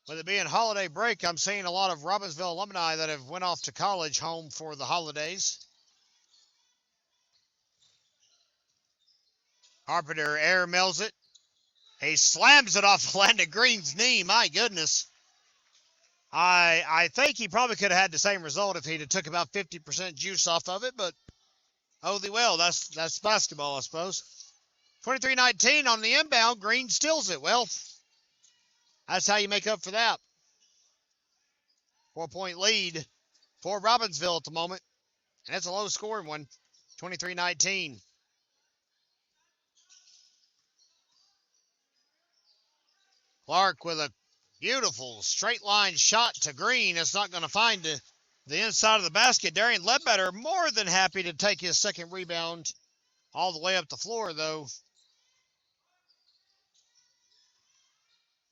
With it being holiday break, I'm seeing a lot of Robbinsville alumni that have went off to college home for the holidays. Carpenter air mills it. He slams it off Landon Green's knee. My goodness. I think he probably could have had the same result if he'd have took about 50% juice off of it, but oh well, that's basketball, I suppose. 23-19 on the inbound. Green steals it. Well, that's how you make up for that. 4-point lead for Robbinsville at the moment. And it's a low-scoring one. 23-19. Clark with a beautiful straight-line shot to Green. It's not going to find the inside of the basket. Darian Ledbetter more than happy to take his second rebound all the way up the floor, though.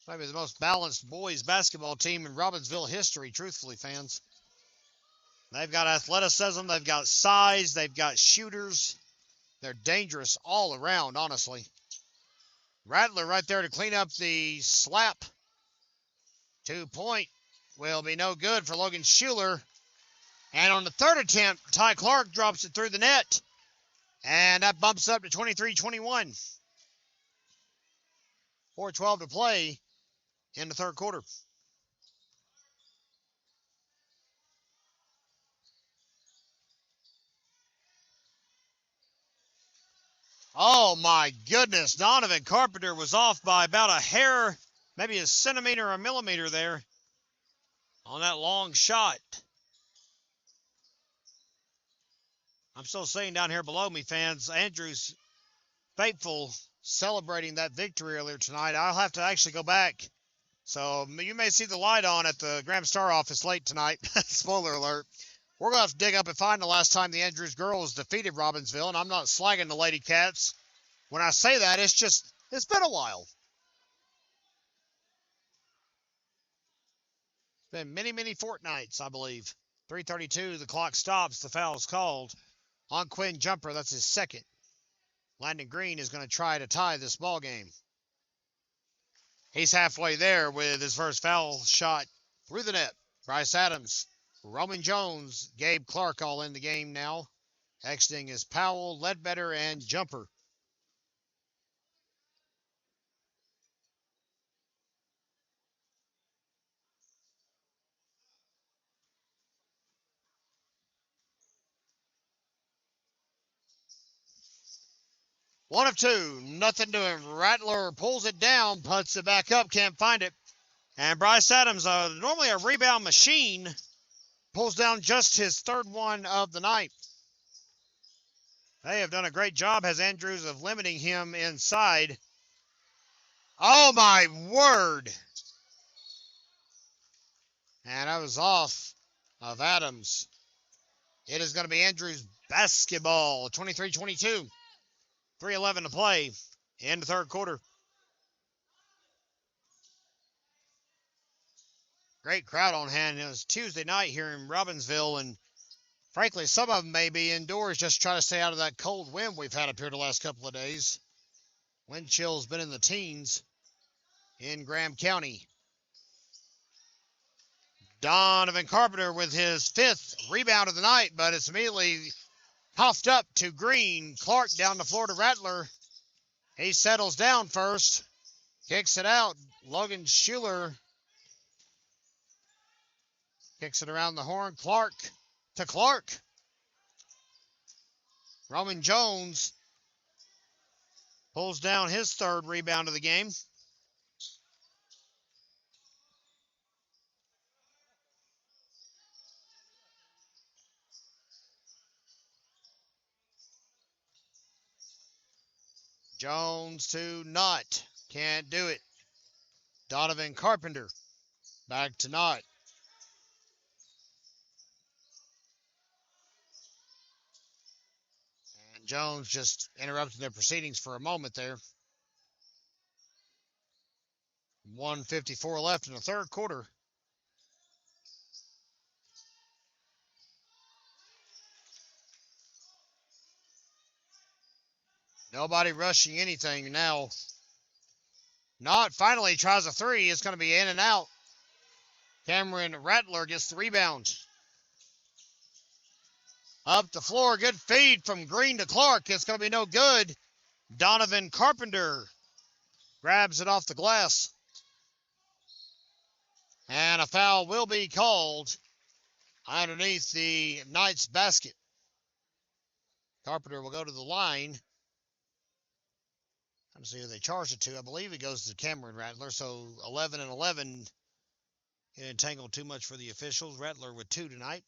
Maybe the most balanced boys basketball team in Robbinsville history, truthfully, fans. They've got athleticism, they've got size, they've got shooters. They're dangerous all around, honestly. Rattler right there to clean up the slap. 2-point will be no good for Logan Schuler. And on the third attempt, Ty Clark drops it through the net. And that bumps up to 23-21. 4:12 to play in the third quarter. Oh my goodness, Donovan Carpenter was off by about a hair maybe a centimeter or a millimeter there on that long shot. I'm still seeing down here below me, fans, Andrews faithful celebrating that victory earlier tonight. I'll have to actually go back. So you may see the light on at the Graham Star office late tonight. Spoiler alert. We're going to have to dig up and find the last time the Andrews girls defeated Robbinsville, and I'm not slagging the Lady Cats. When I say that, it's been a while. It's been many, many fortnights, I believe. 3:32, the clock stops, the foul's called. On Quinn Jumper, that's his second. Landon Green is going to try to tie this ball game. He's halfway there with his first foul shot through the net. Bryce Adams, Roman Jones, Gabe Clark all in the game now. Exiting is Powell, Ledbetter, and Jumper. One of two, nothing doing. Rattler pulls it down, puts it back up, can't find it. And Bryce Adams, normally a rebound machine, pulls down just his third one of the night. They have done a great job, has Andrews, of limiting him inside. Oh my word! And I was off of Adams. It is going to be Andrews basketball, 23-22. 3:11 to play in the third quarter. Great crowd on hand. It was Tuesday night here in Robbinsville, and frankly, some of them may be indoors just trying to stay out of that cold wind we've had up here the last couple of days. Wind chill's been in the teens in Graham County. Donovan Carpenter with his fifth rebound of the night, but it's immediately puffed up to Green. Clark down the floor to Rattler. He settles down first. Kicks it out. Logan Schuler kicks it around the horn. Clark to Clark. Roman Jones pulls down his third rebound of the game. Jones to Knott. Can't do it. Donovan Carpenter back to Knott. And Jones just interrupted their proceedings for a moment there. 1:54 left in the third quarter. Nobody rushing anything now. Knott finally tries a three. It's going to be in and out. Cameron Rattler gets the rebound. Up the floor. Good feed from Green to Clark. It's going to be no good. Donovan Carpenter grabs it off the glass. And a foul will be called underneath the Knights basket. Carpenter will go to the line. Let's see who they charged it to. I believe it goes to Cameron Rattler. So 11 and 11. It entangled too much for the officials. Rattler with 2 tonight.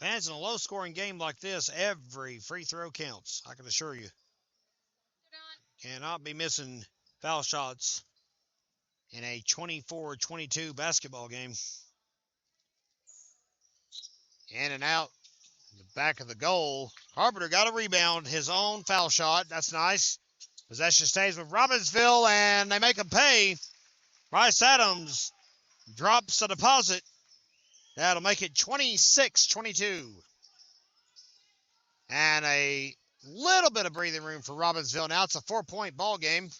Fans, in a low-scoring game like this, every free throw counts. I can assure you. Cannot be missing foul shots in a 24-22 basketball game. In and out. The back of the goal. Carpenter got a rebound. His own foul shot. That's nice. Possession stays with Robbinsville, and they make them pay. Bryce Adams drops a deposit. That'll make it 26-22. And a little bit of breathing room for Robbinsville. Now it's a 4-point ball game.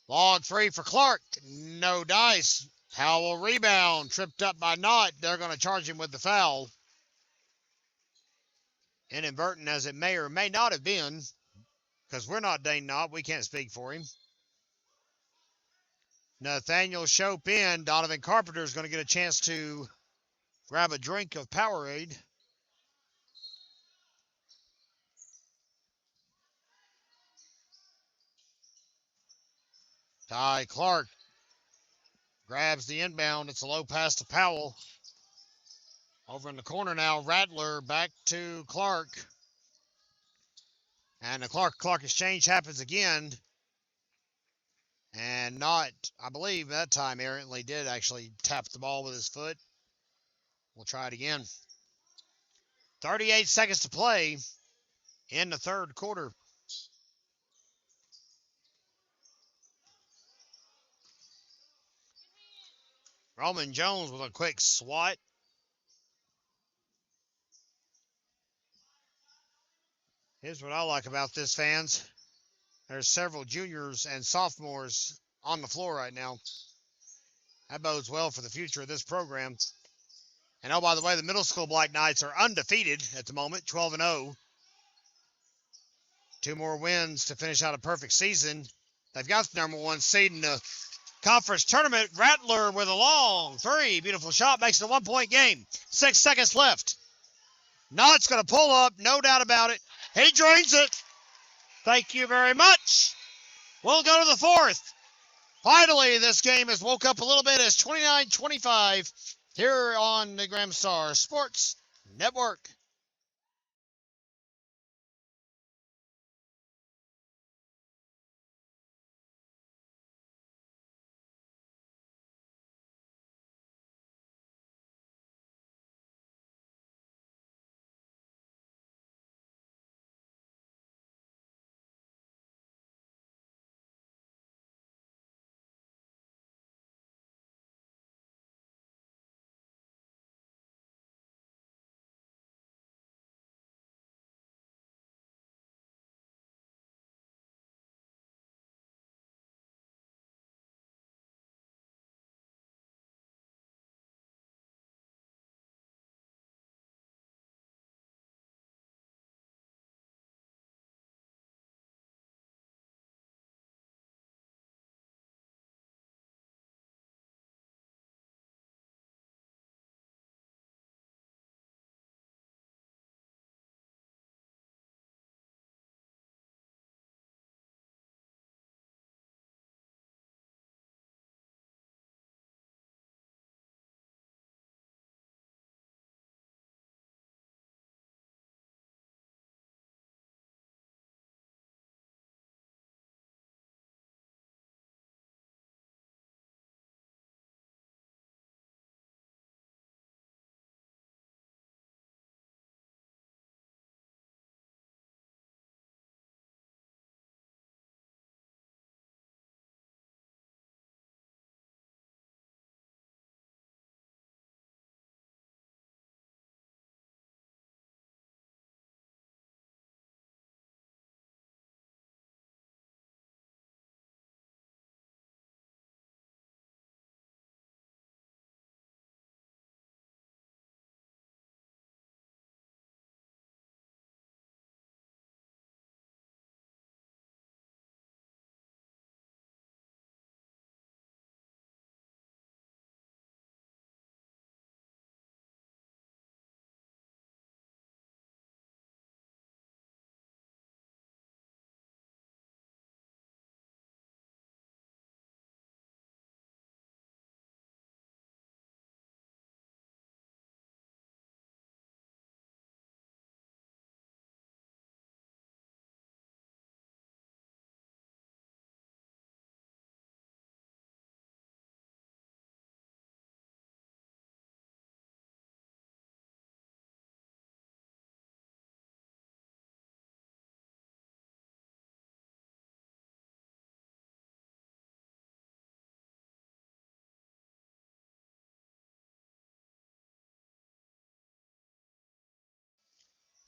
Long three for Clark. No dice. Powell rebound. Tripped up by Knott. They're going to charge him with the foul. Inadvertent as it may or may not have been, because we're not Dane Knott. We can't speak for him. Nathaniel Chopin. Donovan Carpenter is going to get a chance to grab a drink of Powerade. Ty Clark grabs the inbound. It's a low pass to Powell. Over in the corner now, Rattler back to Clark. And the Clark exchange happens again. And not, I believe that time errantly did actually tap the ball with his foot. We'll try it again. 38 seconds to play in the third quarter. Roman Jones with a quick swat. Here's what I like about this, fans. There's several juniors and sophomores on the floor right now. That bodes well for the future of this program. And oh, by the way, the middle school Black Knights are undefeated at the moment, 12-0. 2 more wins to finish out a perfect season. They've got the number 1 seed in the conference tournament. Rattler with a long 3. Beautiful shot, makes it a 1-point game. 6 seconds left. Knott's going to pull up, no doubt about it. He drains it. Thank you very much. We'll go to the fourth. Finally, this game has woke up a little bit as 29-25 here on the Graham Star Sports Network.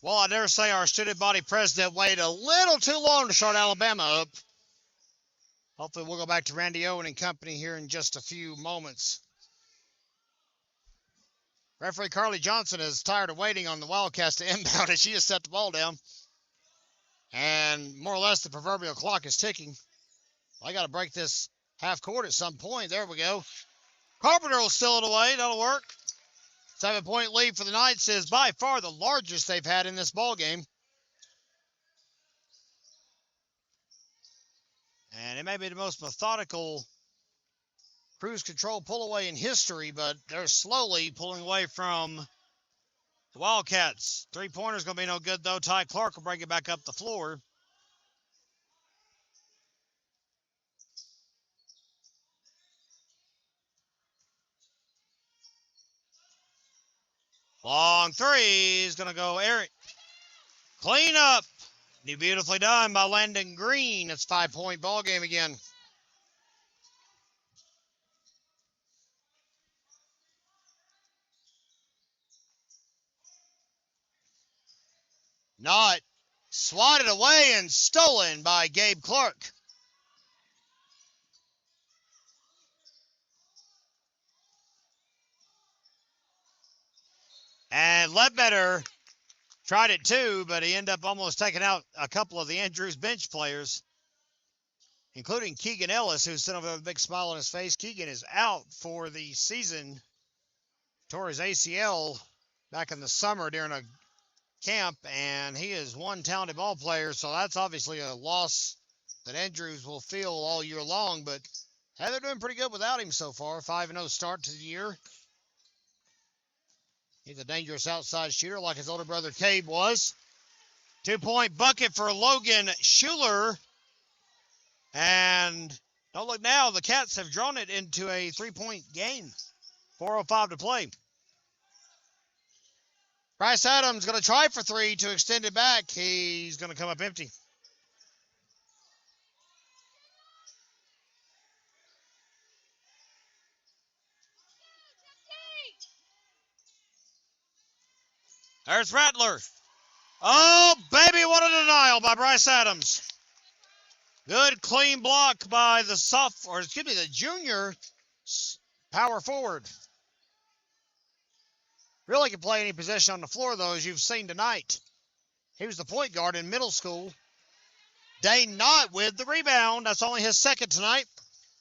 Well, I dare say our student body president waited a little too long to start Alabama up. Hopefully we'll go back to Randy Owen and company here in just a few moments. Referee Carly Johnson is tired of waiting on the Wildcats to inbound as she just set the ball down. And more or less the proverbial clock is ticking. I got to break this half court at some point. There we go. Carpenter will steal it away. That'll work. 7-point lead for the Knights is by far the largest they've had in this ball game. And it may be the most methodical cruise control pull away in history, but they're slowly pulling away from the Wildcats. Three-pointer's going to be no good, though. Ty Clark will bring it back up the floor. Long three is going to go Eric. Clean up. Beautifully done by Landon Green. It's 5-point ball game again. Not swatted away and stolen by Gabe Clark. And Ledbetter tried it too, but he ended up almost taking out a couple of the Andrews bench players, including Keegan Ellis, who's sitting over there with a big smile on his face. Keegan is out for the season. Tore his ACL back in the summer during a camp, and he is one talented ball player, so that's obviously a loss that Andrews will feel all year long, but hey, they're doing pretty good without him so far. 5-0 start to the year. He's a dangerous outside shooter like his older brother Cabe was. 2-point bucket for Logan Schuler. And don't look now, the Cats have drawn it into a 3-point game. 4:05 to play. Bryce Adams going to try for three to extend it back. He's going to come up empty. There's Rattler. Oh, baby, what a denial by Bryce Adams. Good clean block by the junior power forward. Really can play any position on the floor, though, as you've seen tonight. He was the point guard in middle school. Dane Knott with the rebound. That's only his second tonight.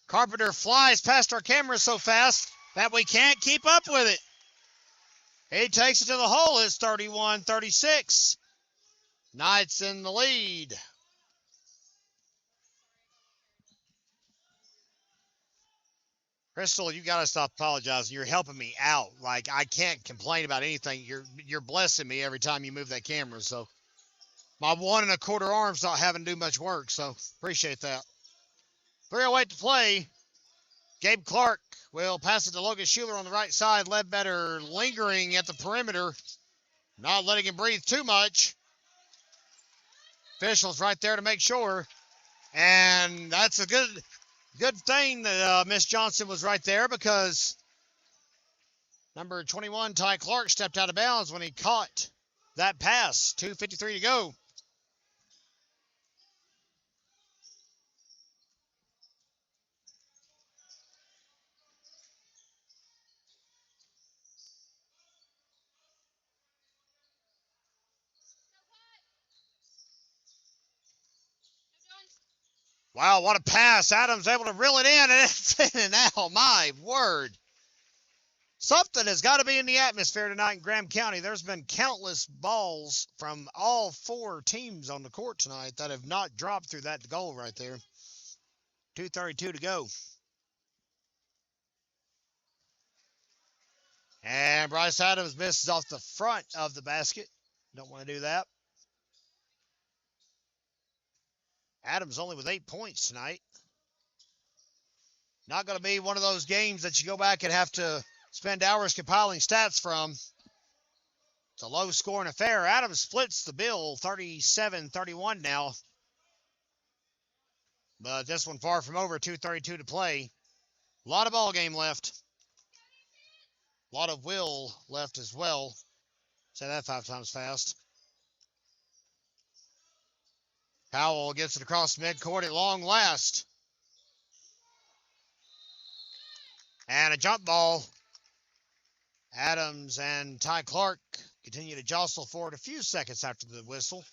Carpenter flies past our camera so fast that we can't keep up with it. He takes it to the hole. It's 31-36. Knights in the lead. Crystal, you got to stop apologizing. You're helping me out. Like, I can't complain about anything. You're blessing me every time you move that camera. So my 1 1/4 arm's not having to do much work. So appreciate that. 3:08 to play. Gabe Clark will pass it to Logan Schuler on the right side. Ledbetter lingering at the perimeter. Not letting him breathe too much. Officials right there to make sure. And that's a good thing that Miss Johnson was right there, because number 21, Ty Clark, stepped out of bounds when he caught that pass. 2:53 to go. Wow, what a pass. Adams able to reel it in, and it's in and out. My word. Something has got to be in the atmosphere tonight in Graham County. There's been countless balls from all 4 teams on the court tonight that have not dropped through that goal right there. 2:32 to go. And Bryce Adams misses off the front of the basket. Don't want to do that. Adams only with 8 points tonight. Not going to be one of those games that you go back and have to spend hours compiling stats from. It's a low-scoring affair. Adams splits the bill, 37-31 now. But this one far from over, 2:32 to play. A lot of ball game left. A lot of will left as well. Say that 5 times fast. Powell gets it across midcourt at long last. And a jump ball. Adams and Ty Clark continue to jostle for it a few seconds after the whistle.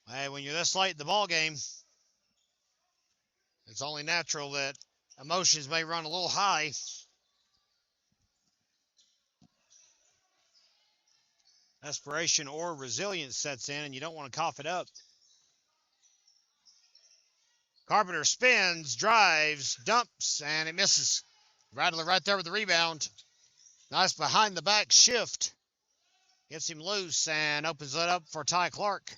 Hey, when you're this late in the ball game, it's only natural that emotions may run a little high. Desperation or resilience sets in, and you don't want to cough it up. Carpenter spins, drives, dumps, and it misses. Rattler right there with the rebound. Nice behind the back shift. Gets him loose and opens it up for Ty Clark.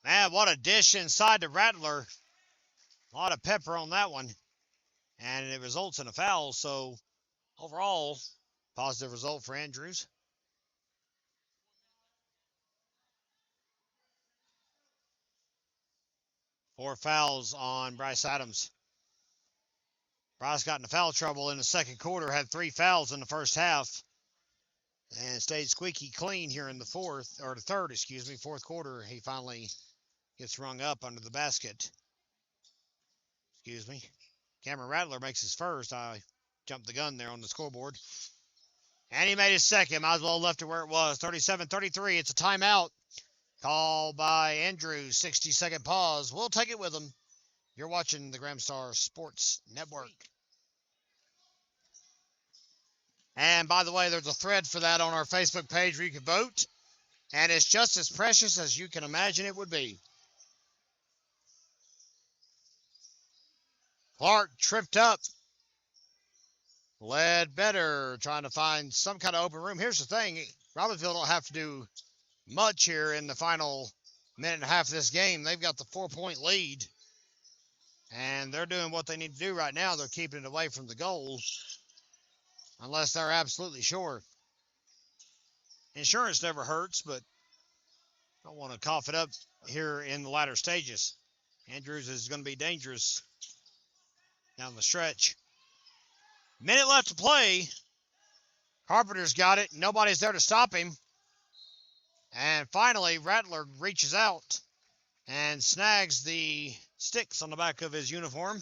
Man, what a dish inside to Rattler. A lot of pepper on that one. And it results in a foul. So overall, positive result for Andrews. Four fouls on Bryce Adams. Bryce got into foul trouble in the second quarter, had 3 fouls in the first half, and stayed squeaky clean here in the fourth quarter. He finally gets rung up under the basket. Cameron Rattler makes his first. I jumped the gun there on the scoreboard. And he made his second. Might as well have left it where it was. 37-33. It's a timeout. Called by Andrews. 60-second pause. We'll take it with him. You're watching the Gramstar Sports Network. And by the way, there's a thread for that on our Facebook page where you can vote. And it's just as precious as you can imagine it would be. Clark tripped up. Ledbetter trying to find some kind of open room. Here's the thing. Robbinsville don't have to do much here in the final minute and a half of this game. They've got the 4-point lead. And they're doing what they need to do right now. They're keeping it away from the goals. Unless they're absolutely sure. Insurance never hurts, but I don't want to cough it up here in the latter stages. Andrews is going to be dangerous down the stretch. Minute left to play. Carpenter's got it. Nobody's there to stop him. And finally, Rattler reaches out and snags the sticks on the back of his uniform.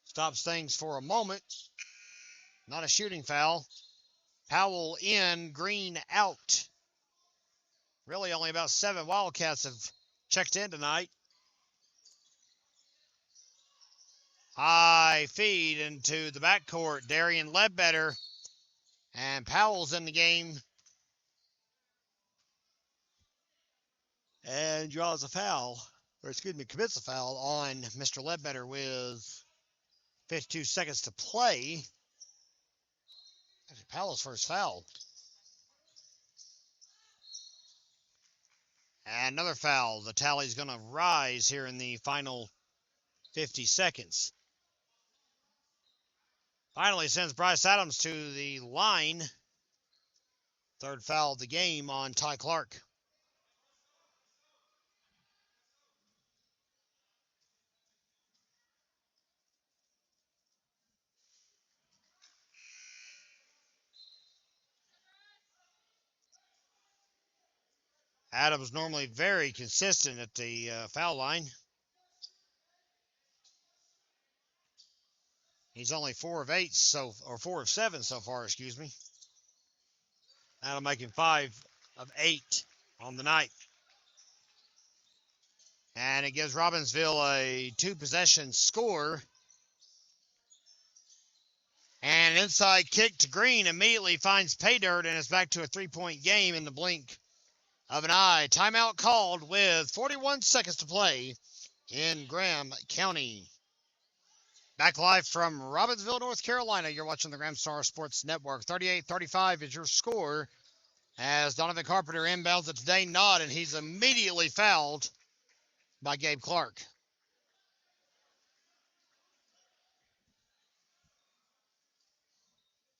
Stops things for a moment. Not a shooting foul. Powell in, Green out. Really only about 7 Wildcats have checked in tonight. High feed into the backcourt. Darian Ledbetter. And Powell's in the game. And draws a foul. Commits a foul on Mr. Ledbetter with 52 seconds to play. Actually, Powell's first foul. And another foul. The tally's going to rise here in the final 50 seconds. Finally sends Bryce Adams to the line. Third foul of the game on Ty Clark. Adams normally very consistent at the foul line. He's only 4 of 7 so far, excuse me. That'll make him 5 of 8 on the night. And it gives Robbinsville a 2-possession score. And an inside kick to Green immediately finds pay dirt, and it's back to a 3-point game in the blink of an eye. Timeout called with 41 seconds to play in Graham County. Back live from Robbinsville, North Carolina. You're watching the Gramstar Sports Network. 38-35 is your score as Donovan Carpenter inbounds it to Dane Nod, and he's immediately fouled by Gabe Clark.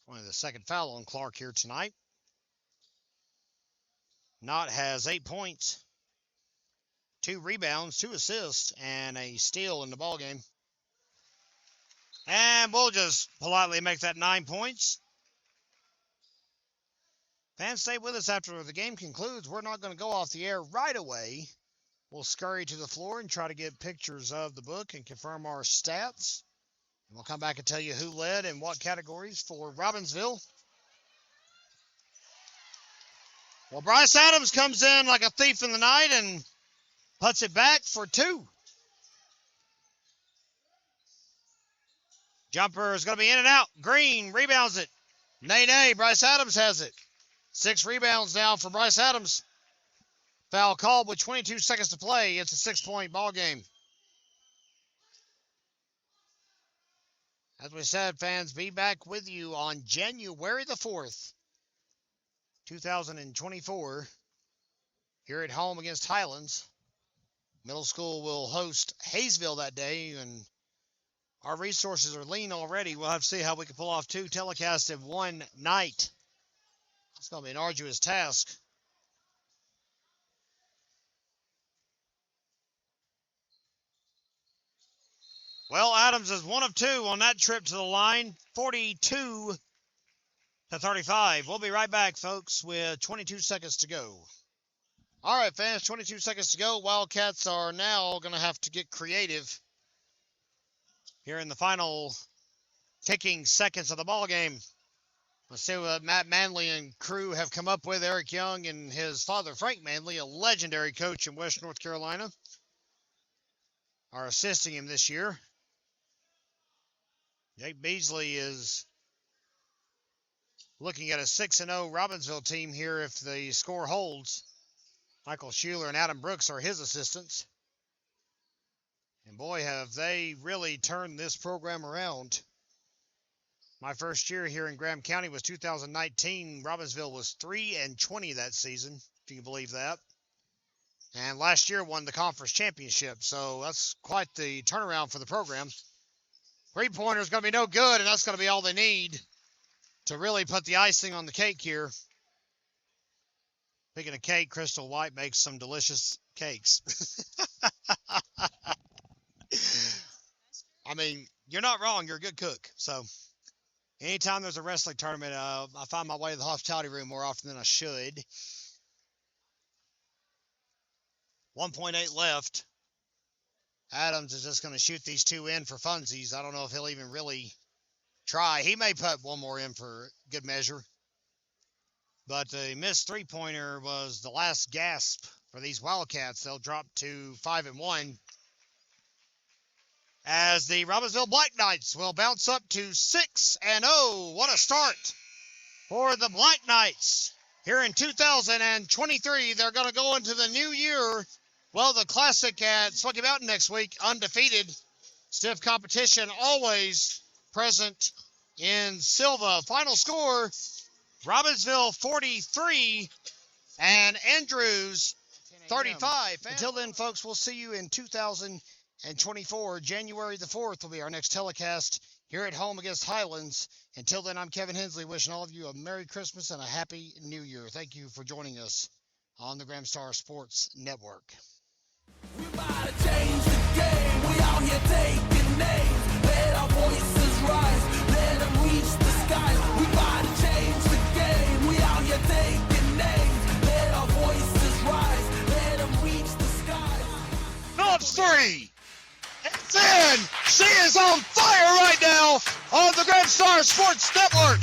Only the second foul on Clark here tonight. Nott has 8 points, 2 rebounds, 2 assists, and a steal in the ballgame. And we'll just politely make that 9 points. Fans, stay with us after the game concludes. We're not going to go off the air right away. We'll scurry to the floor and try to get pictures of the book and confirm our stats. And we'll come back and tell you who led and what categories for Robbinsville. Well, Bryce Adams comes in like a thief in the night and puts it back for 2. Jumper is going to be in and out. Green rebounds it. Nay. Bryce Adams has it. 6 rebounds now for Bryce Adams. Foul called with 22 seconds to play. It's a 6-point ball game. As we said, fans, be back with you on January the 4th, 2024, here at home against Highlands. Middle school will host Hayesville that day, and our resources are lean already. We'll have to see how we can pull off 2 telecasts in one night. It's going to be an arduous task. Well, Adams is 1 of 2 on that trip to the line, 42-35. We'll be right back, folks, with 22 seconds to go. All right, fans, 22 seconds to go. Wildcats are now going to have to get creative here in the final ticking seconds of the ball game. Let's see what Matt Manley and crew have come up with. Eric Young and his father, Frank Manley, a legendary coach in West North Carolina, are assisting him this year. Jake Beasley is looking at a 6-0 Robbinsville team here if the score holds. Michael Schuler and Adam Brooks are his assistants. And boy, have they really turned this program around. My first year here in Graham County was 2019. Robbinsville was 3-20 that season, if you can believe that. And last year won the conference championship, so that's quite the turnaround for the program. Three-pointer is going to be no good, and that's going to be all they need to really put the icing on the cake here. Speaking of cake, Crystal White makes some delicious cakes. I mean, you're not wrong. You're a good cook. So anytime there's a wrestling tournament, I find my way to the hospitality room more often than I should. 1.8 left. Adams is just going to shoot these 2 in for funsies. I don't know if he'll even really try. He may put one more in for good measure. But the missed three-pointer was the last gasp for these Wildcats. They'll drop to 5-1. As the Robbinsville Black Knights will bounce up to 6-0. What a start for the Black Knights. Here in 2023, they're going to go into the new year. Well, the Classic at Smoky Mountain next week, undefeated. Stiff competition always present in Silva. Final score, Robbinsville 43 and Andrews 35. Until then, folks, we'll see you in 2024. January the 4th will be our next telecast here at home against Highlands. Until then, I'm Kevin Hensley, wishing all of you a Merry Christmas and a Happy New Year. Thank you for joining us on the Graham Star Sports Network. We about to change the game. We out here taking names. Let our voices rise. Let them reach the skies. We about to change the game. We out here taking names. Let our voices rise. Let them reach the skies. Phillips 3. It's in. She is on fire right now on the Graham Star Sports Network.